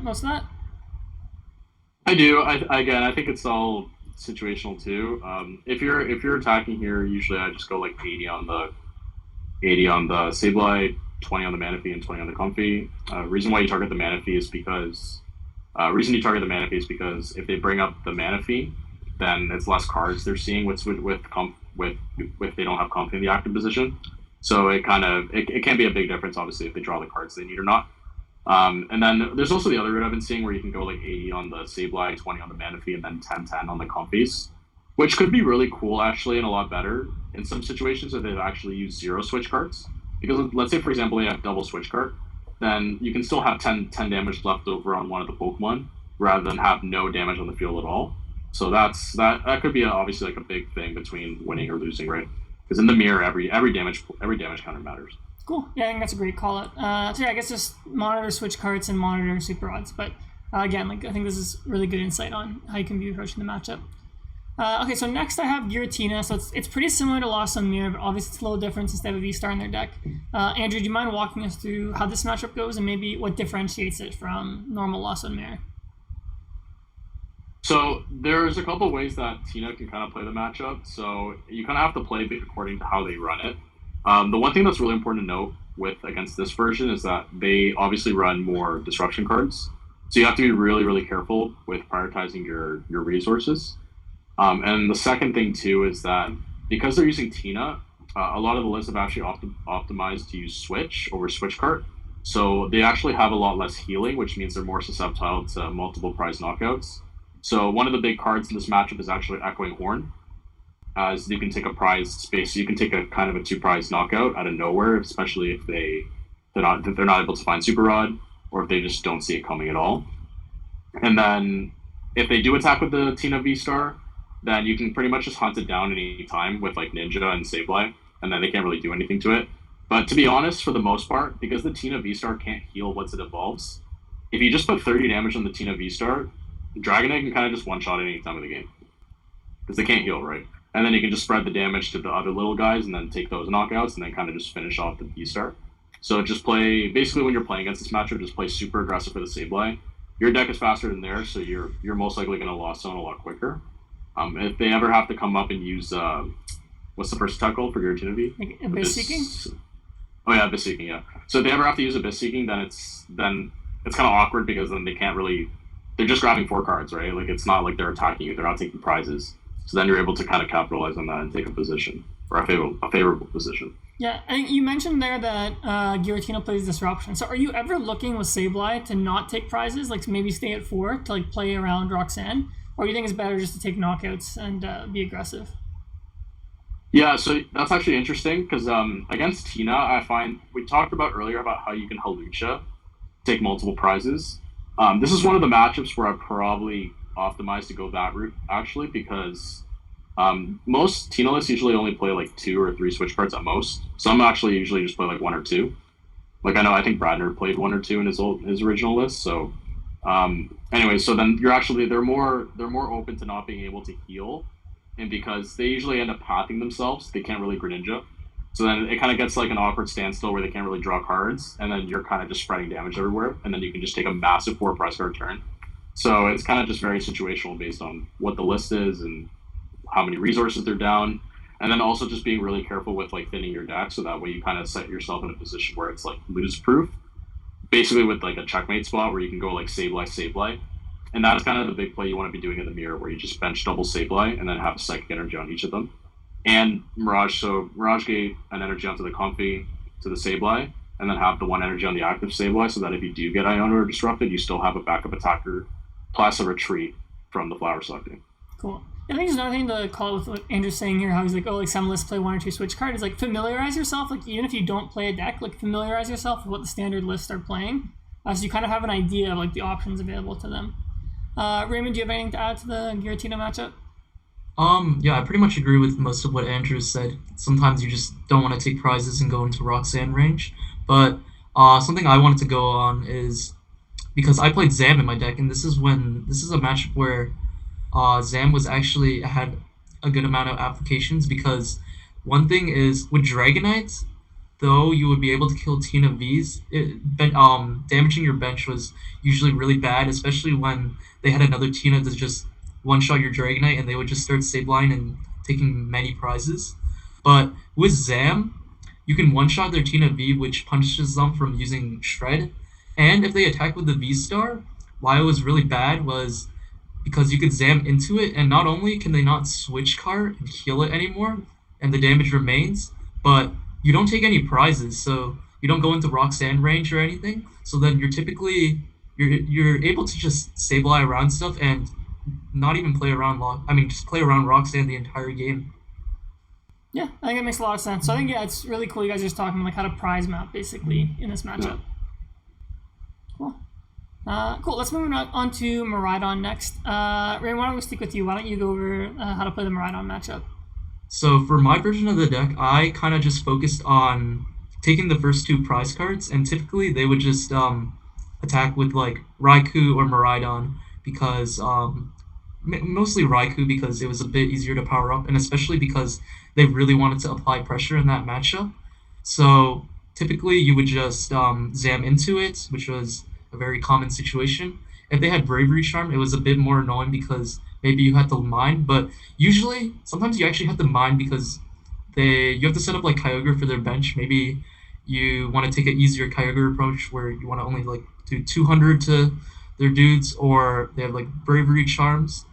most of that? I do. I think it's all situational too. If you're attacking here, usually I just go like 80 on the Sableye, 20 on the Mana Fee, and 20 on the Comfy. Reason you target the Mana Fee is because if they bring up the Mana Fee, then it's less cards they're seeing with they don't have comp in the active position. So it can be a big difference, obviously, if they draw the cards they need or not. And then there's also the other route I've been seeing where you can go like 80 on the Sableye, 20 on the Manaphy, and then 10-10 on the Compies, which could be really cool actually and a lot better in some situations if they've actually used zero switch cards. Because let's say, for example, you have double switch card, then you can still have 10 damage left over on one of the Pokemon rather than have no damage on the field at all. So that could be obviously like a big thing between winning or losing, right? Because in the mirror, every damage counter matters. Cool. Yeah, I think that's a great call out. So yeah, I guess just monitor switch cards and monitor super odds. But again, like I think this is really good insight on how you can be approaching the matchup. Okay, so next I have Giratina. So it's pretty similar to Lost on Mirror, but obviously it's a little different since they have a V-Star in their deck. Andrew, do you mind walking us through how this matchup goes and maybe what differentiates it from normal Lost on Mirror? So there's a couple ways that Tina can kind of play the matchup. So you kind of have to play it according to how they run it. The one thing that's really important to note against this version is that they obviously run more disruption cards. So you have to be really, really careful with prioritizing your resources. And the second thing too is that because they're using Tina, a lot of the lists have actually optimized to use Switch over Switch Cart. So they actually have a lot less healing, which means they're more susceptible to multiple prize knockouts. So one of the big cards in this matchup is actually Echoing Horn, as you can take a prize space. So you can take a kind of a 2-prize knockout out of nowhere, especially if they're not able to find Super Rod, or if they just don't see it coming at all. And then if they do attack with the Tina V-Star, then you can pretty much just hunt it down any time with like Ninja and Sableye, and then they can't really do anything to it. But to be honest, for the most part, because the Tina V-Star can't heal once it evolves, if you just put 30 damage on the Tina V-Star, Dragonite can kind of just one-shot at any time of the game. Because they can't heal, right? And then you can just spread the damage to the other little guys and then take those knockouts and then kind of just finish off the V-Star. So just basically when you're playing against this matchup, just play super aggressive for the Sableye. Your deck is faster than theirs, so you're most likely going to Lost Zone a lot quicker. If they ever have to come up and use, what's the first attack called for Giratina V? Like Abyss Seeking? Oh yeah, Abyss Seeking, yeah. So if they ever have to use Abyss Seeking, then it's kind of awkward because then they can't really, they're just grabbing 4 cards, right? Like it's not like they're attacking you, they're not taking prizes. So then you're able to kind of capitalize on that and take a position, or a favorable position. Yeah, I think you mentioned there that Giratina plays Disruption. So are you ever looking with Sableye to not take prizes, like maybe stay at 4 to like play around Roxanne? Or do you think it's better just to take knockouts and be aggressive? Yeah, so that's actually interesting because against Tina, I find we talked about earlier about how you can Halucha, take multiple prizes. This is one of the matchups where I probably optimized to go that route actually because most Tina lists usually only play like 2 or 3 switch cards at most. Some actually usually just play like 1 or 2. Like I think Bradner played 1 or 2 in his original list. So anyway, so then they're more open to not being able to heal, and because they usually end up pathing themselves, they can't really Greninja. So then it kind of gets like an awkward standstill where they can't really draw cards, and then you're kind of just spreading damage everywhere, and then you can just take a massive 4-prize card turn. So it's kind of just very situational based on what the list is and how many resources they're down, and then also just being really careful with like thinning your deck so that way you kind of set yourself in a position where it's like lose proof, basically with like a checkmate spot where you can go like Sableye, and that's kind of the big play you want to be doing in the mirror where you just bench double Sableye and then have a Psychic Energy on each of them, and Mirage. So Mirage Gate an energy onto the Comfy to the Sableye, and then have the 1 energy on the active Sableye so that if you do get Iona or Disrupted, you still have a backup attacker plus a retreat from the Flower Selecting. Cool. I think there's another thing to call with what Andrew's saying here, how he's like, oh, like some lists play 1 or 2 switch card, is like familiarize yourself, like even if you don't play a deck, like familiarize yourself with what the standard lists are playing, so you kind of have an idea of like the options available to them. Raymond, do you have anything to add to the Giratina matchup? Yeah, I pretty much agree with most of what Andrew said. Sometimes you just don't want to take prizes and go into Roxanne range, but something I wanted to go on is because I played Zam in my deck, and this is a matchup where Zam had a good amount of applications, because one thing is with Dragonite, though you would be able to kill Tina V's, damaging your bench was usually really bad, especially when they had another Tina to just one-shot your Dragonite and they would just start Sableye and taking many prizes. But with Zam, you can one-shot their Tina V, which punishes them from using Shred. And if they attack with the V-Star, why it was really bad was because you could zam into it, and not only can they not switch card and heal it anymore, and the damage remains, but you don't take any prizes, so you don't go into rock sand range or anything. So then you're able to just stabilize around stuff and not even play around just play around rock sand the entire game. Yeah, I think it makes a lot of sense. So I think it's really cool you guys are just talking like how to prize map basically in this matchup. Cool. Cool. Let's move on to Miraidon next. Ray, why don't we stick with you? Why don't you go over how to play the Miraidon matchup? So for my version of the deck, I kind of just focused on taking the first two prize cards, and typically they would just attack with like Raikou or Miraidon because mostly Raikou because it was a bit easier to power up, and especially because they really wanted to apply pressure in that matchup. So typically you would just zam into it, which was a very common situation. If they had Bravery Charm, it was a bit more annoying because maybe you had to mine, but usually sometimes you actually have to mine because you have to set up like Kyogre for their bench. Maybe you want to take an easier Kyogre approach where you want to only like do 200 to their dudes, or they have like Bravery Charms.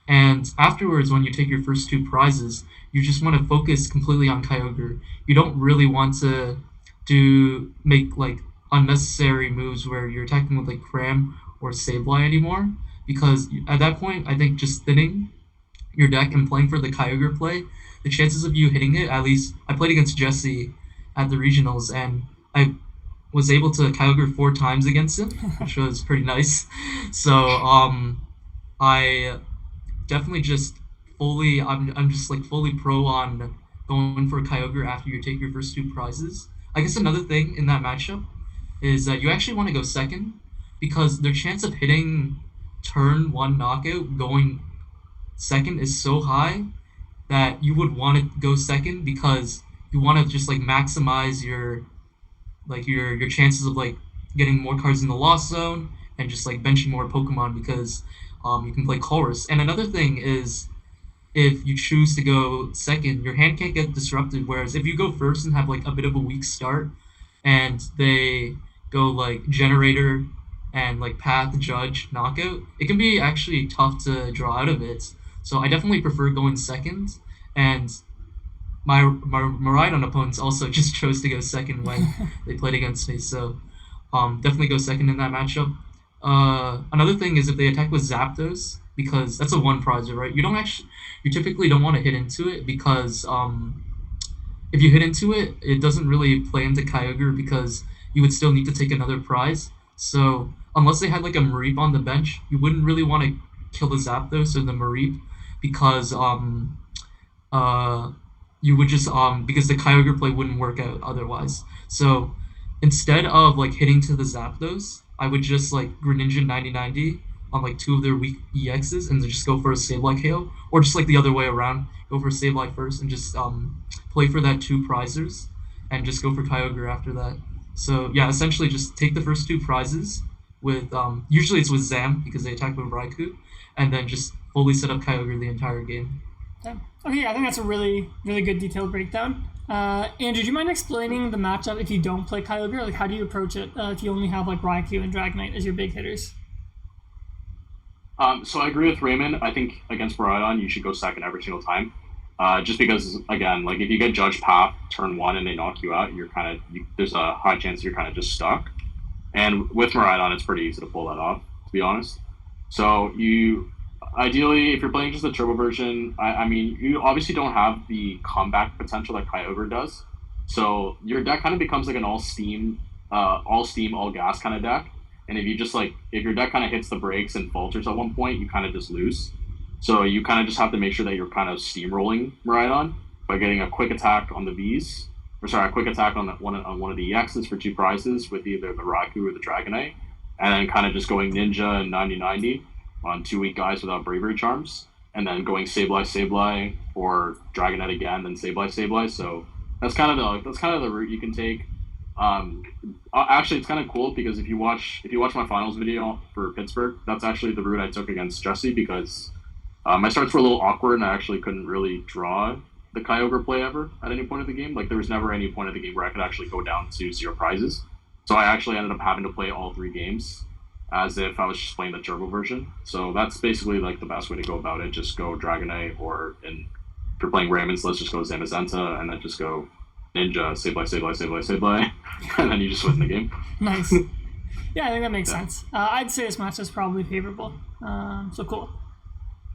And afterwards, when you take your first two prizes, you just want to focus completely on Kyogre. You don't really want to make like unnecessary moves where you're attacking with like Cram or Sableye anymore, because at that point, I think just thinning your deck and playing for the Kyogre play, the chances of you hitting it, at least I played against Jesse at the regionals, and I was able to Kyogre 4 times against him, which was pretty nice. So I definitely just I'm just like fully pro on going for Kyogre after you take your first two prizes. I guess another thing in that matchup is that you actually want to go second because their chance of hitting turn one knockout going second is so high that you would want to go second because you want to just like maximize your chances of like getting more cards in the lost zone and just like benching more Pokemon because you can play Chorus. And another thing is if you choose to go second, your hand can't get disrupted. Whereas if you go first and have like a bit of a weak start, and they go like Generator and like Path, Judge, Knockout, it can be actually tough to draw out of it. So I definitely prefer going second. And my Miraidon opponents also just chose to go second when they played against me. So definitely go second in that matchup. Another thing is if they attack with Zapdos, because that's a one prizer, right? You typically don't want to hit into it because if you hit into it, it doesn't really play into Kyogre because you would still need to take another prize. So unless they had like a Mareep on the bench, you wouldn't really want to kill the Zapdos or the Mareep because you would just because the Kyogre play wouldn't work out otherwise. So instead of like hitting to the Zapdos, I would just like Greninja 9090 on like two of their weak EXs and just go for a Sableye KO, or just like the other way around, go for Sableye first and just play for that two prizers and just go for Kyogre after that. So yeah, essentially just take the first two prizes with usually it's with Zam because they attack with Raikou, and then just fully set up Kyogre the entire game. Yeah. Okay, I think that's a really, really good detailed breakdown. Andrew, do you mind explaining the matchup if you don't play Kyogre? Like, how do you approach it if you only have like Raikou and Dragonite as your big hitters? So I agree with Raymond. I think against Miraidon, you should go second every single time. Just because, again, like if you get Judge Path turn one and they knock you out, there's a high chance you're kind of just stuck. And with Miraidon, it's pretty easy to pull that off, to be honest. So ideally, if you're playing just the turbo version, I mean, you obviously don't have the comeback potential that Kyogre does. So your deck kind of becomes like an all steam, all gas kind of deck. And if your deck kind of hits the brakes and falters at one point, you kind of just lose. So you kind of just have to make sure that you're kind of steamrolling Miraidon by getting a quick attack on the Vs, a quick attack on one of the EXs for two prizes with either the Raikou or the Dragonite, and then kind of just going Ninja and 9090 on 2 weak guys without Bravery Charms, and then going Sableye, or Dragonite again, then Sableye. So that's kind of the route you can take. Actually, it's kind of cool because if you watch my finals video for Pittsburgh, that's actually the route I took against Jesse because my starts were a little awkward and I actually couldn't really draw the Kyogre play ever at any point of the game. Like there was never any point of the game where I could actually go down to 0 prizes. So I actually ended up having to play all 3 games as if I was just playing the turbo version. So that's basically like the best way to go about it. Just go Dragonite, or if you're playing Raymond's, let's just go Zamazenta, and then just go Ninja, Sableye, and then you just win the game. Nice. Yeah, I think that makes sense. I'd say this match is probably favorable. So cool.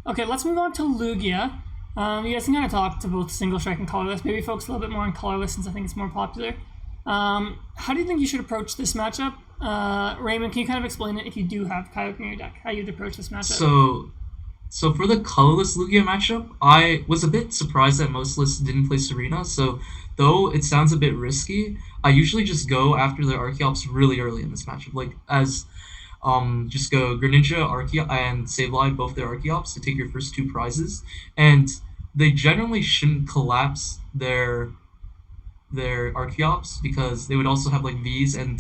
Okay, let's move on to Lugia. You guys can kind of talk to both single strike and colorless. Maybe focus a little bit more on colorless since I think it's more popular. How do you think you should approach this matchup? Raymond, can you kind of explain it if you do have Kyogre in your deck, how you'd approach this matchup? So for the colorless Lugia matchup, I was a bit surprised that most lists didn't play Serena. So though it sounds a bit risky, I usually just go after the Archeops really early in this matchup. Like just go Greninja, Archeops, and Sableye, both their Archeops, to take your first two prizes. And they generally shouldn't collapse their Archeops because they would also have like Vs, and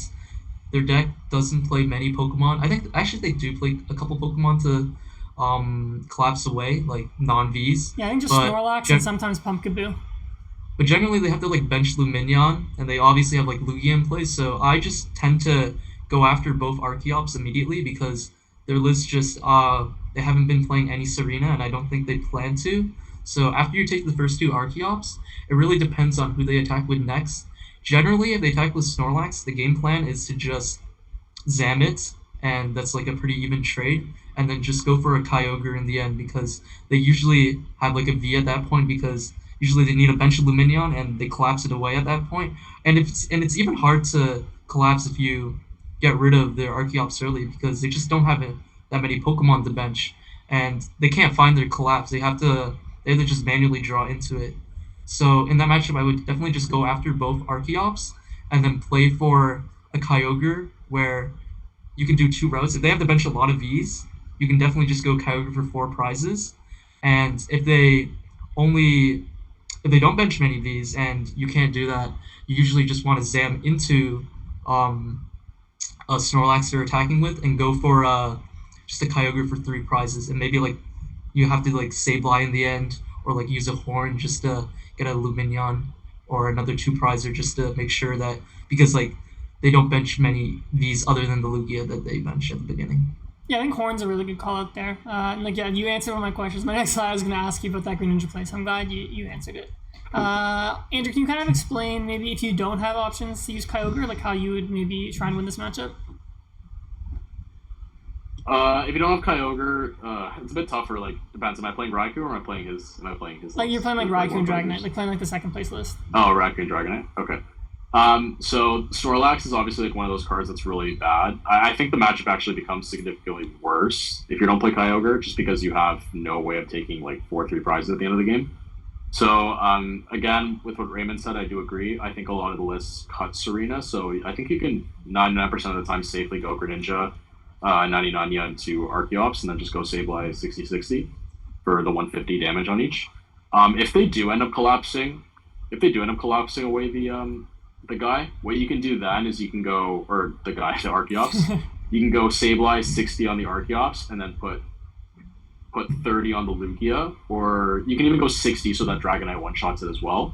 their deck doesn't play many Pokemon. I think actually they do play a couple Pokemon to collapse away, like non-Vs. Yeah, I think just Snorlax and sometimes Pumpkaboo. But generally they have to like bench Lumineon, and they obviously have like Lugia in place, so I just tend to go after both Archeops immediately because their list just they haven't been playing any Serena, and I don't think they plan to. So after you take the first two Archeops, it really depends on who they attack with next. Generally, if they attack with Snorlax, the game plan is to just Zam it, and that's like a pretty even trade, and then just go for a Kyogre in the end because they usually have like a V at that point because usually they need a bench of Lumineon and they collapse it away at that point. And it's even hard to collapse if you get rid of their Archeops early because they just don't have that many Pokemon to bench, and they can't find their collapse. They have to just manually draw into it. So in that matchup, I would definitely just go after both Archeops and then play for a Kyogre where you can do two routes. If they have to bench a lot of Vs, you can definitely just go Kyogre for 4 prizes. And if they don't bench many Vs and you can't do that, you usually just want to Zam into a Snorlax they're attacking with and go for just a Kyogre for 3 prizes. And maybe like you have to like Sableye in the end, or like use a Horn just to get a Lumineon or another 2 prizer just to make sure that, because like they don't bench many Vs other than the Lugia that they bench at the beginning. Yeah, I think Horn's a really good call out there. And like, yeah, you answered one of my questions. My next slide, I was going to ask you about that Greninja play, so I'm glad you answered it. Andrew, can you kind of explain maybe if you don't have options to use Kyogre, like how you would maybe try and win this matchup? If you don't have Kyogre, it's a bit tougher. Like, depends. Am I playing Raikou or am I playing his? Like you're playing like Raikou and Dragonite, like playing like the second place list. Oh, Raikou and Dragonite. Okay. So Snorlax is obviously like one of those cards that's really bad. I think the matchup actually becomes significantly worse if you don't play Kyogre, just because you have no way of taking like 4-3 prizes at the end of the game. So again, with what Raymond said, I do agree. I think a lot of the lists cut Serena, so I think you can 99% of the time safely go Greninja, 99 into Archeops, and then just go Sableye 60-60 for the 150 damage on each. If they do end up collapsing away the guy, what you can do then is you can go, or the Archeops, you can go Sableye 60 on the Archeops and then put 30 on the Lugia, or you can even go 60 so that Dragonite one-shots it as well.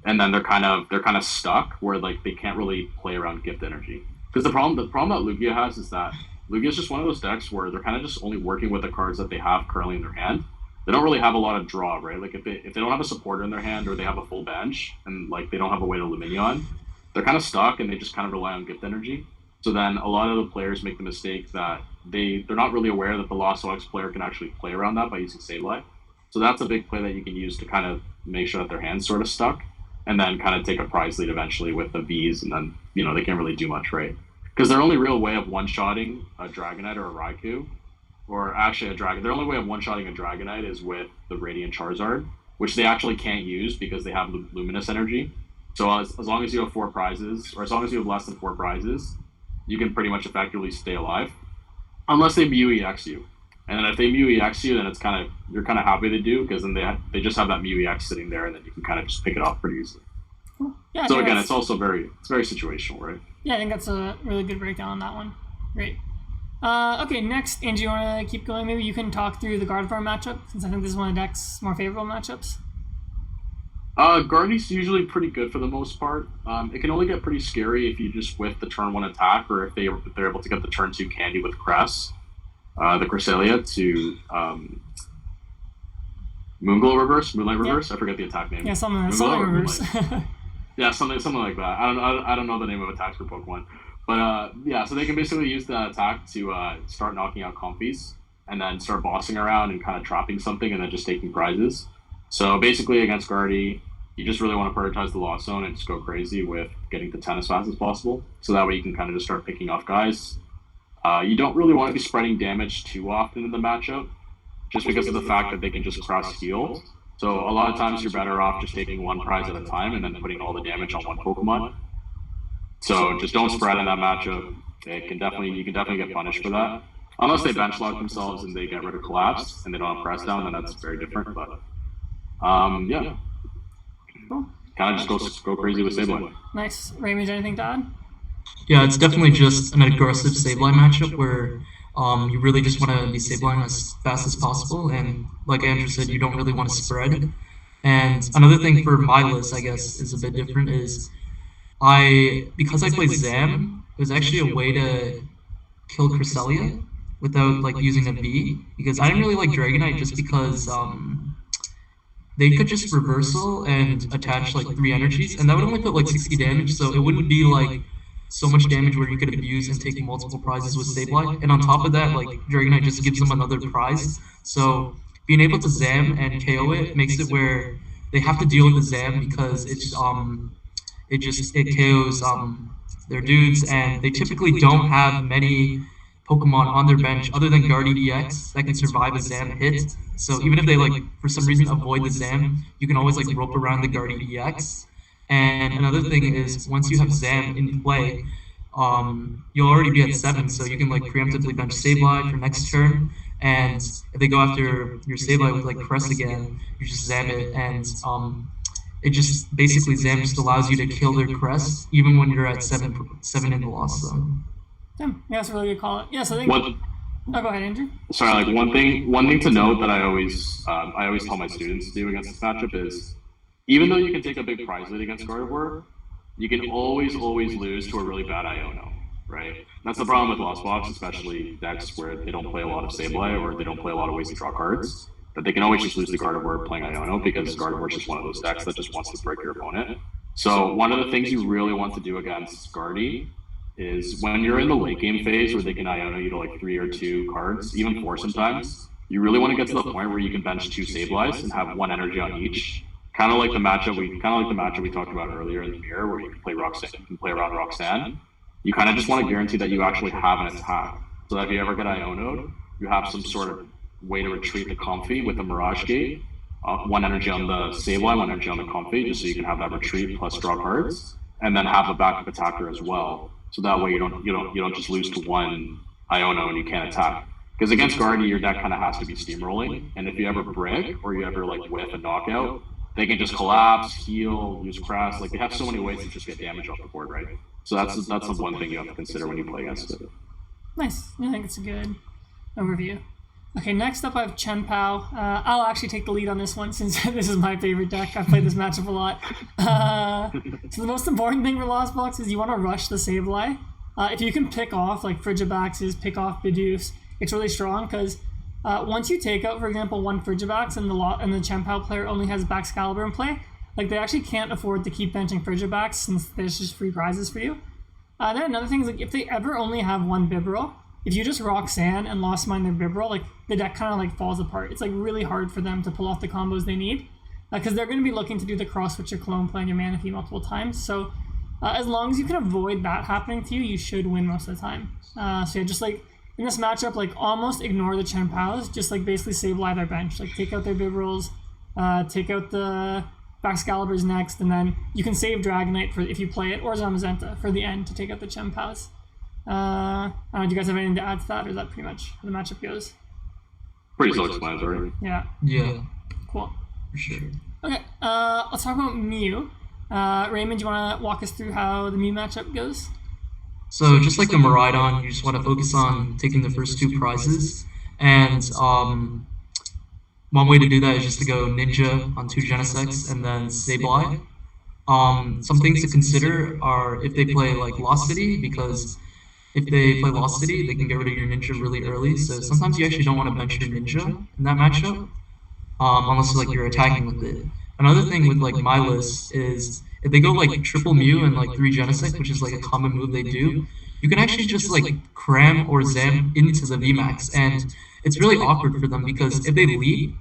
And then they're kind of stuck where like they can't really play around gift energy. Because the problem that Lugia has is that Lugia is just one of those decks where they're kind of just only working with the cards that they have currently in their hand. They don't really have a lot of draw, right? Like if they don't have a supporter in their hand, or they have a full bench and like they don't have a way to Lumineon, they're kind of stuck and they just kind of rely on gift energy. So then a lot of the players make the mistake that they're not really aware that the Lost Ox player can actually play around that by using Sableye. So that's a big play that you can use to kind of make sure that their hand's sort of stuck, and then kind of take a prize lead eventually with the Vs, and then they can't really do much, right? Because their only real way of one-shotting a Dragonite or a Raikou, or actually their only way of one-shotting a Dragonite is with the Radiant Charizard, which they actually can't use because they have Luminous Energy. So as long as you have 4 prizes, or as long as you have less than 4 prizes, you can pretty much effectively stay alive, unless they Mew EX you. And then if they Mew EX you, then you're kind of happy to do, because then they just have that Mew EX sitting there, and then you can kind of just pick it off pretty easily. Yeah, so again, it's also very situational, right? Yeah, I think that's a really good breakdown on that one. Great. Okay, next, Angie, you want to keep going? Maybe you can talk through the Gardevoir matchup, since I think this is one of the deck's more favorable matchups. Guardy's usually pretty good for the most part. It can only get pretty scary if you just whiff the turn one attack, or if they're able to get the turn two candy with Cress, the Cresselia to Moonlight Reverse. I forget the attack name. Yeah, something reverse. Yeah, something like that. I don't know the name of attacks for Pokemon, but yeah, so they can basically use that attack to start knocking out Comfies, and then start bossing around and kind of trapping something, and then just taking prizes. So basically, against Guardy, you just really want to prioritize the Lost Zone and just go crazy with getting to 10 as fast as possible. So that way you can kind of just start picking off guys. You don't really want to be spreading damage too often in the matchup, just because of the fact that they can just cross heal. So a lot of times you're better off just taking one prize at a time and then putting all the damage on one Pokemon. So just don't spread in that matchup. You can definitely get punished for that. Unless they bench lock themselves and they get rid of Collapse and they don't have Press Down, then that's very different. But yeah. Kind of just go crazy with Sableye. Nice. Raymond, anything to add? Yeah, it's definitely just an aggressive Sableye matchup where you really just want to be Sableyeing as fast as possible, and like Andrew said, you don't really want to spread. And another thing for my list, I guess, is a bit different, is because I play Zam, it was actually a way to kill Cresselia without like using a V, because I didn't really like Dragonite just because they could just reversal and attach like 3 energies, and that would only put like 60 damage, so it wouldn't be like so much damage where you could abuse and take multiple prizes with Sableye. And on top of that, like Dragonite just gives them another prize. So being able to Zam and KO it makes it where they have to deal with the Zam because it KOs their dudes, and they typically don't have many Pokemon on their bench other than Guardy EX that can survive a Zam hit. So even if they like for some reason avoid the Zam, you can always like rope around the Guardy EX. And another thing is once you have Zam in play, you'll already be at 7, so you can like preemptively bench Sableye for next turn. And if they go after your Sableye with like Cress again, you just Zam it, and it just basically Zam just allows you to kill their Cress even when you're at 7 in the Lost Zone. Yeah, that's a really good call. Yeah, so I think. Oh, go ahead, Andrew. Sorry, like one thing to note that I always tell my students to do against this matchup is, even though you can take a big prize lead against Gardevoir, you can always lose to a really bad Iono, right? That's the problem with Lost Box, especially decks where they don't play a lot of Sableye or they don't play a lot of ways to draw cards. That they can always just lose to Gardevoir playing Iono, because Gardevoir is just one of those decks that just wants to break your opponent. So one of the things you really want to do against Guardy is when you're in the late game phase where they can Iono you to like 3 or 2 cards, even 4 sometimes, you really want to get to the point where you can bench 2 Sableyes and have 1 energy on each. Kind of like the matchup we talked about earlier in the mirror, where you can play Roxanne, around Roxanne. You kind of just want to guarantee that you actually have an attack, so that if you ever get Iono'd, you have some sort of way to retreat the Comfy with a Mirage Gate, 1 energy on the Sableye, 1 energy on the Comfy, just so you can have that retreat plus draw cards, and then have a backup attacker as well. So that way you don't just lose to 1 Iono and you can't attack. Because against Guardy, your deck kind of has to be steamrolling, and if you ever brick or you ever like whiff a knockout, they can just collapse, heal, use Crass. Like they have so many ways to just get damage off the board, right? So that's the one thing you have to consider when you play against it. Nice. I think it's a good overview. Okay, next up I have Chien-Pao. I'll actually take the lead on this one since this is my favorite deck. I've played this matchup a lot. So the most important thing for Lost Box is you want to rush the Sableye. If you can pick off like Frigibaxes, pick off Bidoof, it's really strong because once you take out, for example, 1 Frigibax and the Chien-Pao player only has Baxcalibur in play, like they actually can't afford to keep benching Frigibax since there's just free prizes for you. Then another thing is like if they ever only have 1 Bibarel, if you just Roxanne and Lost Mine their Bibarel, like the deck kind of like falls apart. It's like really hard for them to pull off the combos they need because they're going to be looking to do the cross switch your clone play on your Manaphy multiple times. So as long as you can avoid that happening to you, you should win most of the time. So yeah, just like in this matchup, like almost ignore the Chien-Paos, just like basically Sableye their bench, like take out their Bibarels, take out the Baxcaliburs next, and then you can save Dragonite for if you play it, or Zamazenta for the end to take out the Chien-Paos. Do you guys have anything to add to that, or is that pretty much how the matchup goes? Pretty self-explanatory. Yeah. Yeah. Cool. For sure. Okay, let's talk about Mew. Raymond, do you want to walk us through how the Mew matchup goes? So just like the Miraidon, you just want to focus on taking the first 2 prizes, and one one way to do that is just to go Ninja on 2 Genesects and then Sableye. Some things to consider are if they play like Lost City, because if they play Lost City, they can get rid of your Ninja really early. So sometimes you actually don't want to bench your Ninja in that matchup, unless like you're attacking with it. Another thing with like my list is if they go like triple Mew and like 3 Genesect, which is like a common move they do, you can actually just like cram or zam into the VMAX, and it's really awkward for them because if they leap,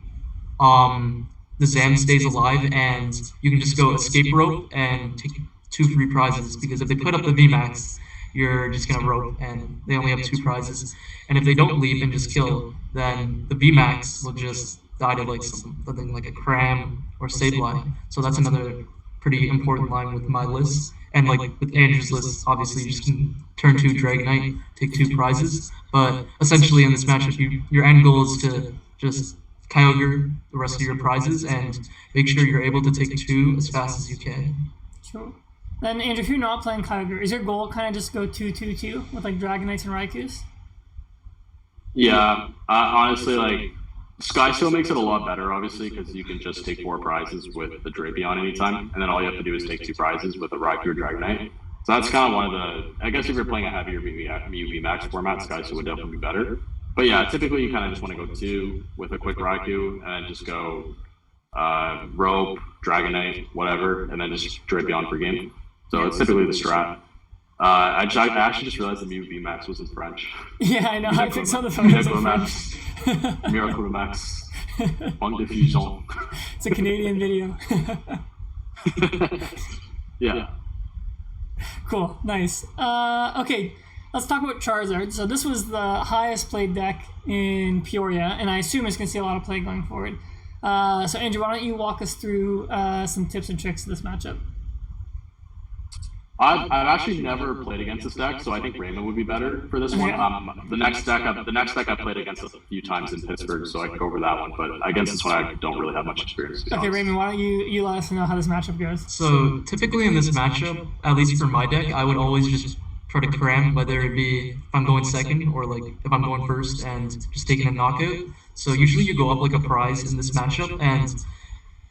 the Zam stays alive, and you can just go escape rope and take 2 free prizes. Because if they put up the VMAX, you're just gonna rope, and they only have 2 prizes. And if they don't leap and just kill, then the VMAX will just die to like something like a Cram or Sableye. So that's another pretty important line with my list. And like with Andrew's list, obviously you just can turn 2 Dragonite, take 2 prizes. But essentially in this matchup, your end goal is to just Kyogre the rest of your prizes and make sure you're able to take 2 as fast as you can. Sure. Then Andrew, if you're not playing Kyogre, is your goal kind of just go 2-2-2 with like Dragonites and Raikus? Yeah, honestly, like Sky still makes it a lot better, obviously, because you can just take 4 prizes with the Drapion anytime, and then all you have to do is take 2 prizes with a Raikou or Dragonite. So that's kind of one of the. I guess if you're playing a heavier Mew Max format, Sky still would definitely be better. But yeah, typically you kind of just want to go 2 with a quick Raikou, and then just go Rope, Dragonite, whatever, and then just Drapion for game. So it's typically the strat. I actually just realized the Mew VMAX was in French. Yeah, I know. I think some of the photos are French. Miracle Max. Bonne diffusion. It's a Canadian video. Yeah. Cool. Nice. Okay, let's talk about Charizard. So this was the highest played deck in Peoria, and I assume it's going to see a lot of play going forward. So Andrew, why don't you walk us through some tips and tricks of this matchup? I've actually never played against this deck, so I think Raymond would be better for this one. The next deck I played against a few times in Pittsburgh, so I can go over that one. But against this one, I don't really have much experience. Okay, Raymond, why don't you let us know how this matchup goes? So typically in this matchup, at least for my deck, I would always just try to cram, whether it be if I'm going second or like if I'm going first and just taking a knockout. So usually you go up like a prize in this matchup, and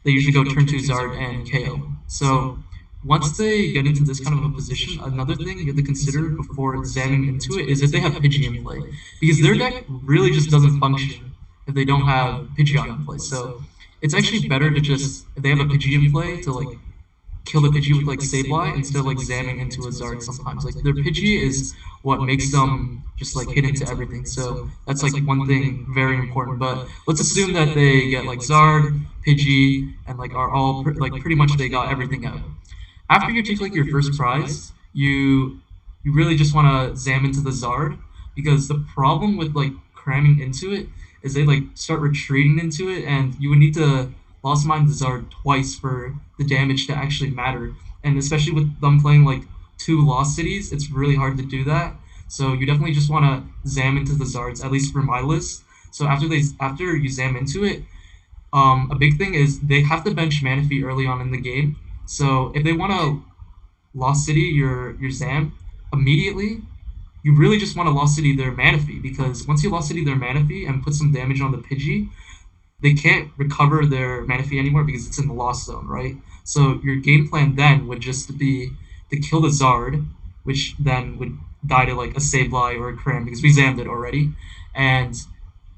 they usually go turn 2 Zard and KO. So once they get into this kind of a position, another thing you have to consider before zamming into it is if they have Pidgey in play. Because their deck really just doesn't function if they don't have Pidgeot in play. So it's actually better to just, if they have a Pidgey in play, to like kill the Pidgey with like Sableye instead of like zamming into a Zard sometimes. Like their Pidgey is what makes them just like hit into everything. So that's like one thing very important. But let's assume that they get like Zard, Pidgey, and like are all like pretty much they got everything out. After you take like your first prize, you really just want to zam into the Zard, because the problem with like cramming into it is they like start retreating into it, and you would need to Lost Mine the Zard twice for the damage to actually matter. And especially with them playing like 2 Lost Cities, it's really hard to do that. So you definitely just want to zam into the Zards, at least for my list. So after you zam into it, a big thing is they have to bench Manaphy early on in the game. So if they want to Lost City your Zam immediately, you really just want to Lost City their Manaphy, because once you Lost City their Manaphy and put some damage on the Pidgey, they can't recover their Manaphy anymore because it's in the Lost Zone, right? So your game plan then would just be to kill the Zard, which then would die to like a Sableye or a Cram because we Zammed it already, and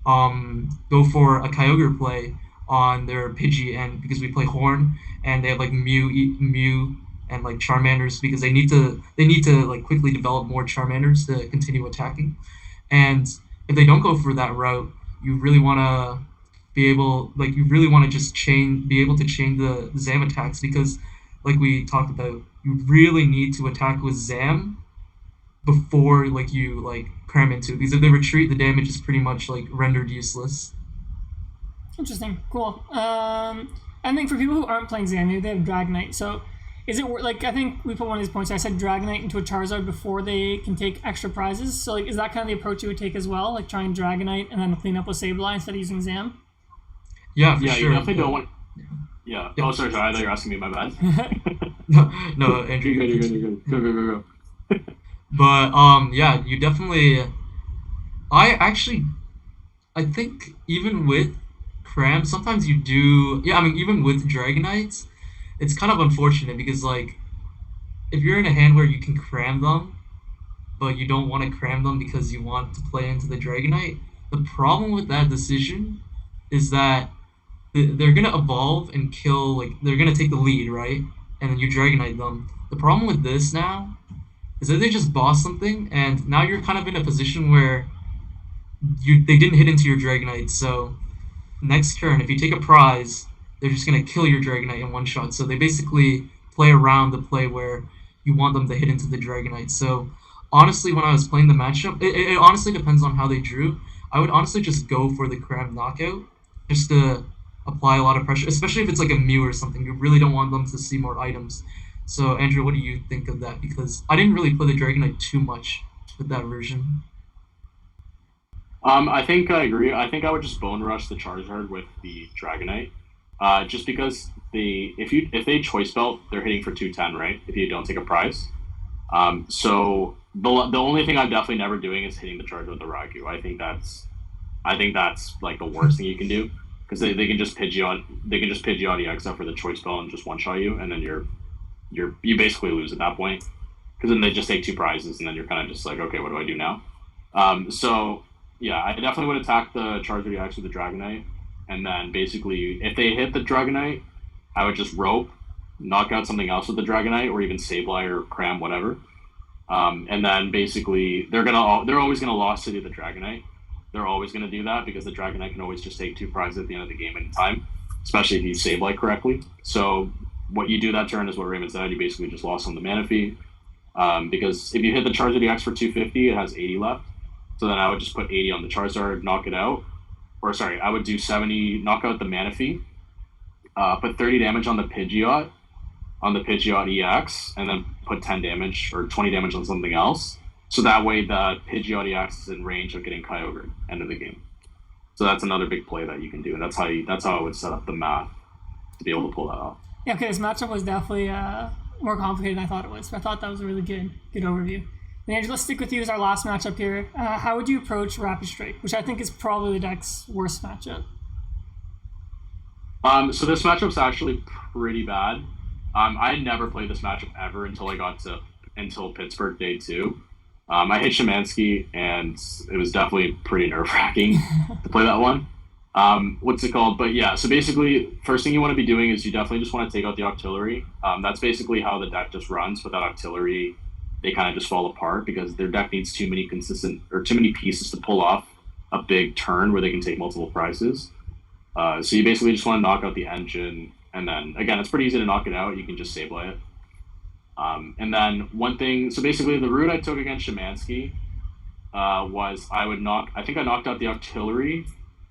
go for a Kyogre play on their Pidgey, and because we play Horn and they have like Mew and like Charmanders, because they need to like quickly develop more Charmanders to continue attacking. And if they don't go for that route, you really want to be able to just be able to chain the Zam attacks, because like we talked about, you really need to attack with Zam before like you like cram into it, because if they retreat, the damage is pretty much like rendered useless. Interesting. Cool. I think for people who aren't playing Xanadu, they have Dragonite. So is it like, I think we put one of these points, I said Dragonite into a Charizard before they can take extra prizes. So like, is that kind of the approach you would take as well? Like try and Dragonite and then clean up with Sableye instead of using Zam? Yeah, for sure. You definitely don't want... Yeah. Oh, sorry. I thought you were asking me, my bad. No, Andrew. You're good. Go. But, yeah, you definitely... I think even with cram, sometimes you do. Yeah, I mean, even with Dragonites, it's kind of unfortunate because like if you're in a hand where you can cram them, but you don't want to cram them because you want to play into the Dragonite, the problem with that decision is that they're gonna evolve and kill. Like they're gonna take the lead, right? And then you Dragonite them. The problem with this now is that they just boss something, and now you're kind of in a position where they didn't hit into your Dragonite, so next turn, if you take a prize, they're just gonna kill your Dragonite in one shot. So they basically play around the play where you want them to hit into the Dragonite. So honestly, when I was playing the matchup, it honestly depends on how they drew. I would honestly just go for the Cram Knockout, just to apply a lot of pressure, especially if it's like a Mew or something. You really don't want them to see more items. So Andrew, what do you think of that? Because I didn't really play the Dragonite too much with that version. I think I agree. I think I would just bone rush the Charizard with the Dragonite. Just because if they choice belt, they're hitting for 210, right? If you don't take a prize. So the only thing I'm definitely never doing is hitting the Charizard with the Raikou. I think that's like the worst thing you can do because they can just Pidgeot EX up for the choice belt and just one shot you, and then you basically lose at that point because then they just take two prizes and then you're kind of just like, okay, what do I do now? So yeah, I definitely would attack the Charizard EX with the Dragonite, and then basically if they hit the Dragonite, I would just rope, knock out something else with the Dragonite, or even Sableye or Cram, whatever. And then basically they're always gonna lost city the Dragonite. They're always gonna do that because the Dragonite can always just take two prizes at the end of the game anytime, especially if you Sableye correctly. So what you do that turn is what Raymond said. You basically just lost on the Manaphy. Because if you hit the Charizard EX for 250, it has 80 left. So then I would just put 80 on the Charizard, knock it out. Or sorry, I would do 70, knock out the Manaphy, put 30 damage on the Pidgeot, EX, and then put 10 damage or 20 damage on something else. So that way the Pidgeot EX is in range of getting Kyogre end of the game. So that's another big play that you can do, and that's how I would set up the math to be able to pull that off. Yeah, okay, this matchup was definitely more complicated than I thought it was. But I thought that was a really good overview. And Andrew, let's stick with you as our last matchup here. How would you approach Rapid Strike, which I think is probably the deck's worst matchup? So this matchup's actually pretty bad. I never played this matchup ever until Pittsburgh Day 2. I hit Shemansky, and it was definitely pretty nerve-wracking to play that one. What's it called? But yeah, so basically, first thing you want to be doing is you definitely just want to take out the Octillery. That's basically how the deck just runs. Without Octillery, they kind of just fall apart because their deck needs too many pieces to pull off a big turn where they can take multiple prizes. So you basically just want to knock out the engine, and then again, it's pretty easy to knock it out. You can just Sableye it. And then so basically the route I took against Shemansky was I think I knocked out the Octillery,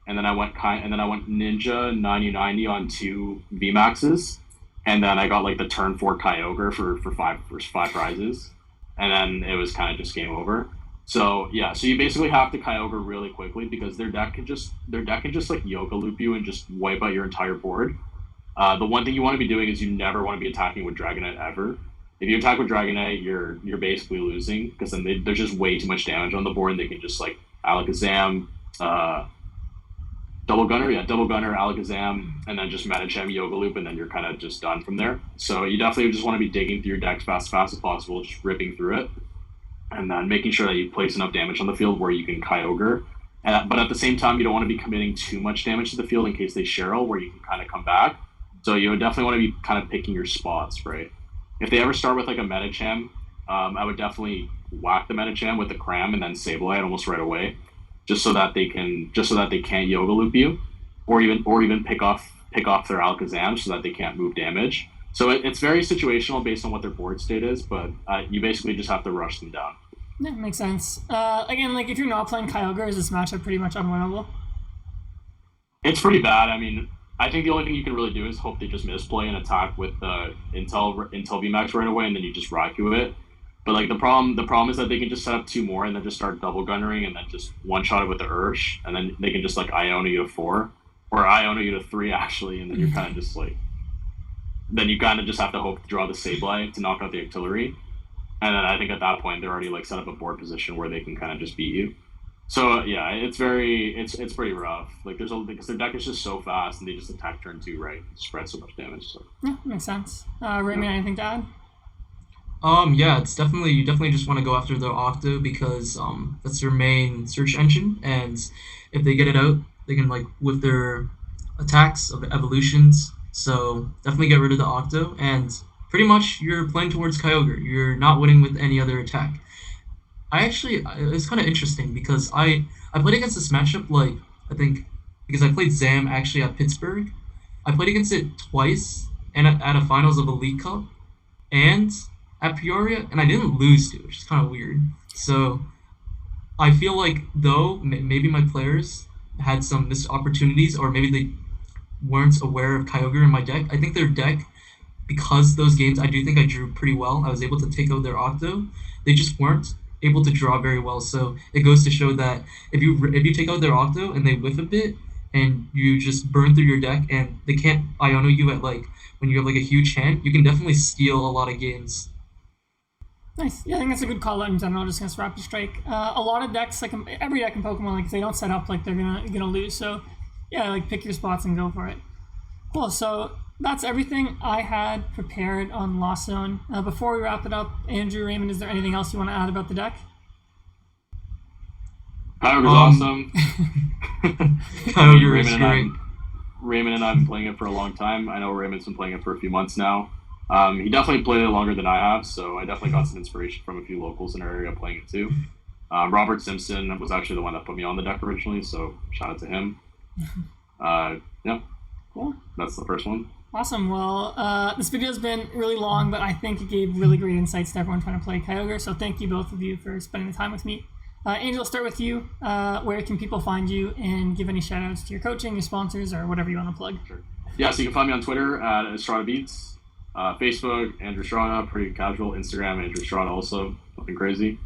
and then I went Ninja 90-90 on two VMAXs, and then I got like the turn 4 Kyogre for five prizes, and then it was kind of just game over. So yeah, so you basically have to Kyogre really quickly because their deck can just like Yoga Loop you and just wipe out your entire board. The one thing you want to be doing is you never want to be attacking with Dragonite ever. If you attack with Dragonite, you're basically losing because then there's just way too much damage on the board, and they can just like Alakazam, Double Gunner, Alakazam, and then just Medicham, Yoga Loop, and then you're kind of just done from there. So you definitely just want to be digging through your deck fast as possible, just ripping through it, and then making sure that you place enough damage on the field where you can Kyogre. But at the same time, you don't want to be committing too much damage to the field in case they Cheryl, where you can kind of come back. So you would definitely want to be kind of picking your spots, right? If they ever start with like a Medicham, I would definitely whack the Medicham with the Cram and then Sableye it almost right away, just so that they can't Yoga Loop you, or even pick off their Alakazam so that they can't move damage. So it's very situational based on what their board state is, but you basically just have to rush them down. Yeah, makes sense. Again, like if you're not playing Kyogre, is this matchup pretty much unwinnable? It's pretty bad. I mean, I think the only thing you can really do is hope they just misplay and attack with the Intel VMAX right away, and then you just Raikou it. But like the problem is that they can just set up two more and then just start double gunnering and then just one shot it with the Ursh, and then they can just like Iona you to 4 or Iona you to 3 actually, and then you're kind of just like, then you kind of just have to hope to draw the Sableye to knock out the Octillery, and then I think at that point they're already like set up a board position where they can kind of just beat you. So yeah, it's pretty rough. Like there's a because their deck is just so fast and they just attack turn two, right? Spread so much damage. So Yeah, makes sense. yeah. Raymond, anything to add? Yeah, it's definitely you definitely just want to go after the Octo because that's their main search engine, and if they get it out, they can like with their attacks of evolutions. So definitely get rid of the Octo, and pretty much you're playing towards Kyogre. You're not winning with any other attack. It's kind of interesting because I played against this matchup like I think because I played Zam actually at Pittsburgh. I played against it twice and at a finals of a League Cup and at Peoria, and I didn't lose to it, which is kind of weird. So I feel like though maybe my players had some missed opportunities, or maybe they weren't aware of Kyogre in my deck. I think their deck, because those games, I do think I drew pretty well. I was able to take out their Octo. They just weren't able to draw very well. So it goes to show that if you take out their Octo and they whiff a bit, and you just burn through your deck, and they can't Iono you at like when you have like a huge hand, you can definitely steal a lot of games. Nice. Yeah, I think that's a good call out in general. Just against Raptor Strike. A lot of decks, like every deck in Pokemon, like if they don't set up, like they're gonna lose. So yeah, like pick your spots and go for it. Cool. So that's everything I had prepared on Lost Zone. Before we wrap it up, Andrew, Raymond, is there anything else you want to add about the deck? Kyogre's awesome. Kyogre is great. Raymond and I have been playing it for a long time. I know Raymond's been playing it for a few months now. He definitely played it longer than I have, so I definitely got some inspiration from a few locals in our area playing it too. Robert Simpson was actually the one that put me on the deck originally, so shout out to him. Yeah, Cool. that's the first one. Awesome. Well, this video's been really long, but I think it gave really great insights to everyone trying to play Kyogre. So thank you both of you for spending the time with me. Angel, I'll start with you. Where can people find you and give any shout outs to your coaching, your sponsors, or whatever you want to plug? Sure. Yeah, so you can find me on Twitter at Estrada Beats, Facebook, Andrew Estrada, pretty casual, Instagram, Andrew Estrada also, nothing crazy.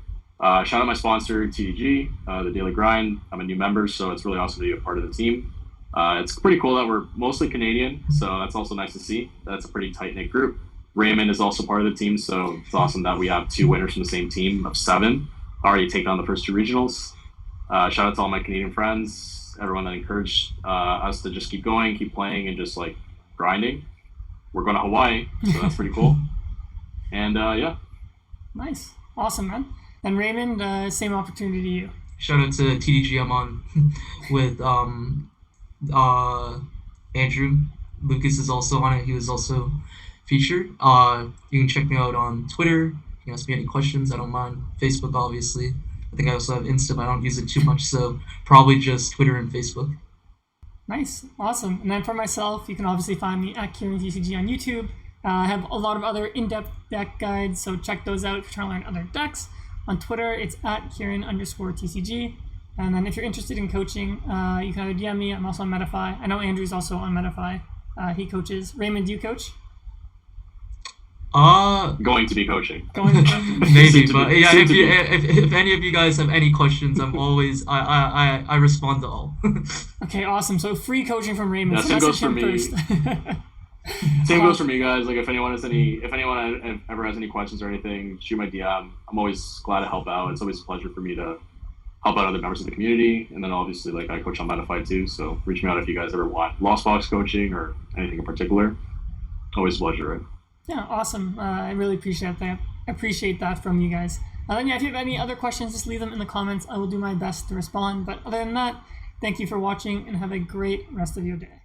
Shout out my sponsor, TDG, The Daily Grind. I'm a new member, so it's really awesome to be a part of the team. It's pretty cool that we're mostly Canadian, so that's also nice to see. That's a pretty tight-knit group. Raymond is also part of the team, so it's awesome that we have 2 winners from the same team of 7. Already taken on the first 2 regionals. Shout out to all my Canadian friends, everyone that encouraged us to just keep going, keep playing, and just like grinding. We're going to Hawaii, so that's pretty cool. And yeah. Nice. Awesome, man. And Raymond, same opportunity to you. Shout out to TDG. I'm on with Andrew. Lucas is also on it. He was also featured. You can check me out on Twitter. You can ask me any questions. I don't mind. Facebook, obviously. I think I also have Insta, but I don't use it too much, so probably just Twitter and Facebook. Nice. Awesome. And then for myself, you can obviously find me at Ciaran TCG on YouTube. I have a lot of other in-depth deck guides, so check those out if you're trying to learn other decks. On Twitter, it's at Ciaran_TCG. And then if you're interested in coaching, you can either DM me. I'm also on Metafy. I know Andrew's also on Metafy. He coaches. Raymond, do you coach? Going to be coaching. Maybe, but yeah, if any of you guys have any questions, I'm always I respond to all. Okay, awesome. So free coaching from Raymond. Yeah, so same goes for him me. first. Same goes for me, guys. Like if anyone ever has any questions or anything, shoot my DM. I'm always glad to help out. It's always a pleasure for me to help out other members of the community. And then obviously, like I coach on Metafy too, so reach me out if you guys ever want Lost Box coaching or anything in particular. Always a pleasure, right? Yeah, awesome. I really appreciate that from you guys. Then yeah, if you have any other questions, just leave them in the comments. I will do my best to respond. But other than that, thank you for watching and have a great rest of your day.